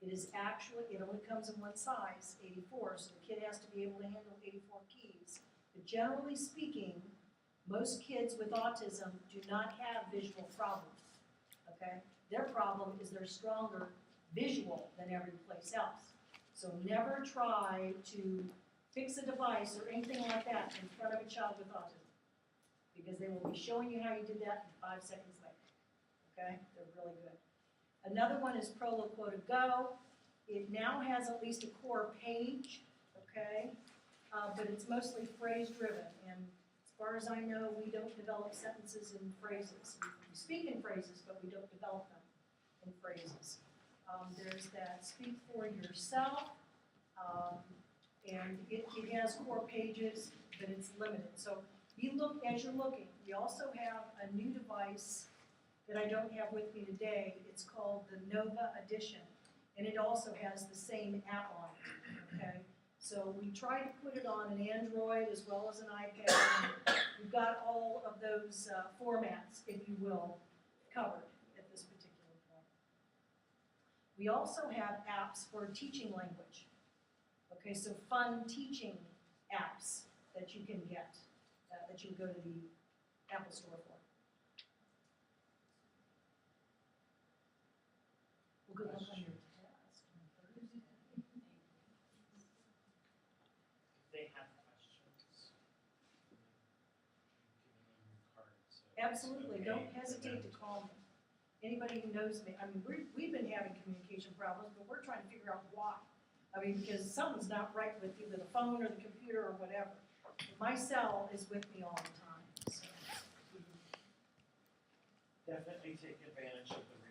It is actually, it only comes in one size, 84, so the kid has to be able to handle 84 keys. But generally speaking, most kids with autism do not have visual problems, okay? Their problem is they're stronger visual than every place else. So never try to fix a device or anything like that in front of a child with autism, because they will be showing you how you did that in 5 seconds later, okay? They're really good. Another one is Proloquo to Go. It now has at least a core page, okay? But it's mostly phrase-driven, and as far as I know, we don't develop sentences in phrases. We speak in phrases, but we don't develop them in phrases. There's that Speak for Yourself, and it has core pages, but it's limited. So as you're looking, we also have a new device that I don't have with me today. It's called the Nova Edition, and it also has the same app on it, okay? So we try to put it on an Android as well as an iPad, and we've got all of those formats, if you will, covered at this particular point. We also have apps for teaching language, okay? So fun teaching apps that you can get, that you go to the Apple Store for. Well, good luck on your test on Thursday. If they have questions, give them your card, so it's Absolutely, okay don't for hesitate them to call me. Anybody who knows me, I mean, we've been having communication problems, but we're trying to figure out why. I mean, because something's not right with either the phone or the computer or whatever. My cell is with me all the time, so. Definitely take advantage of the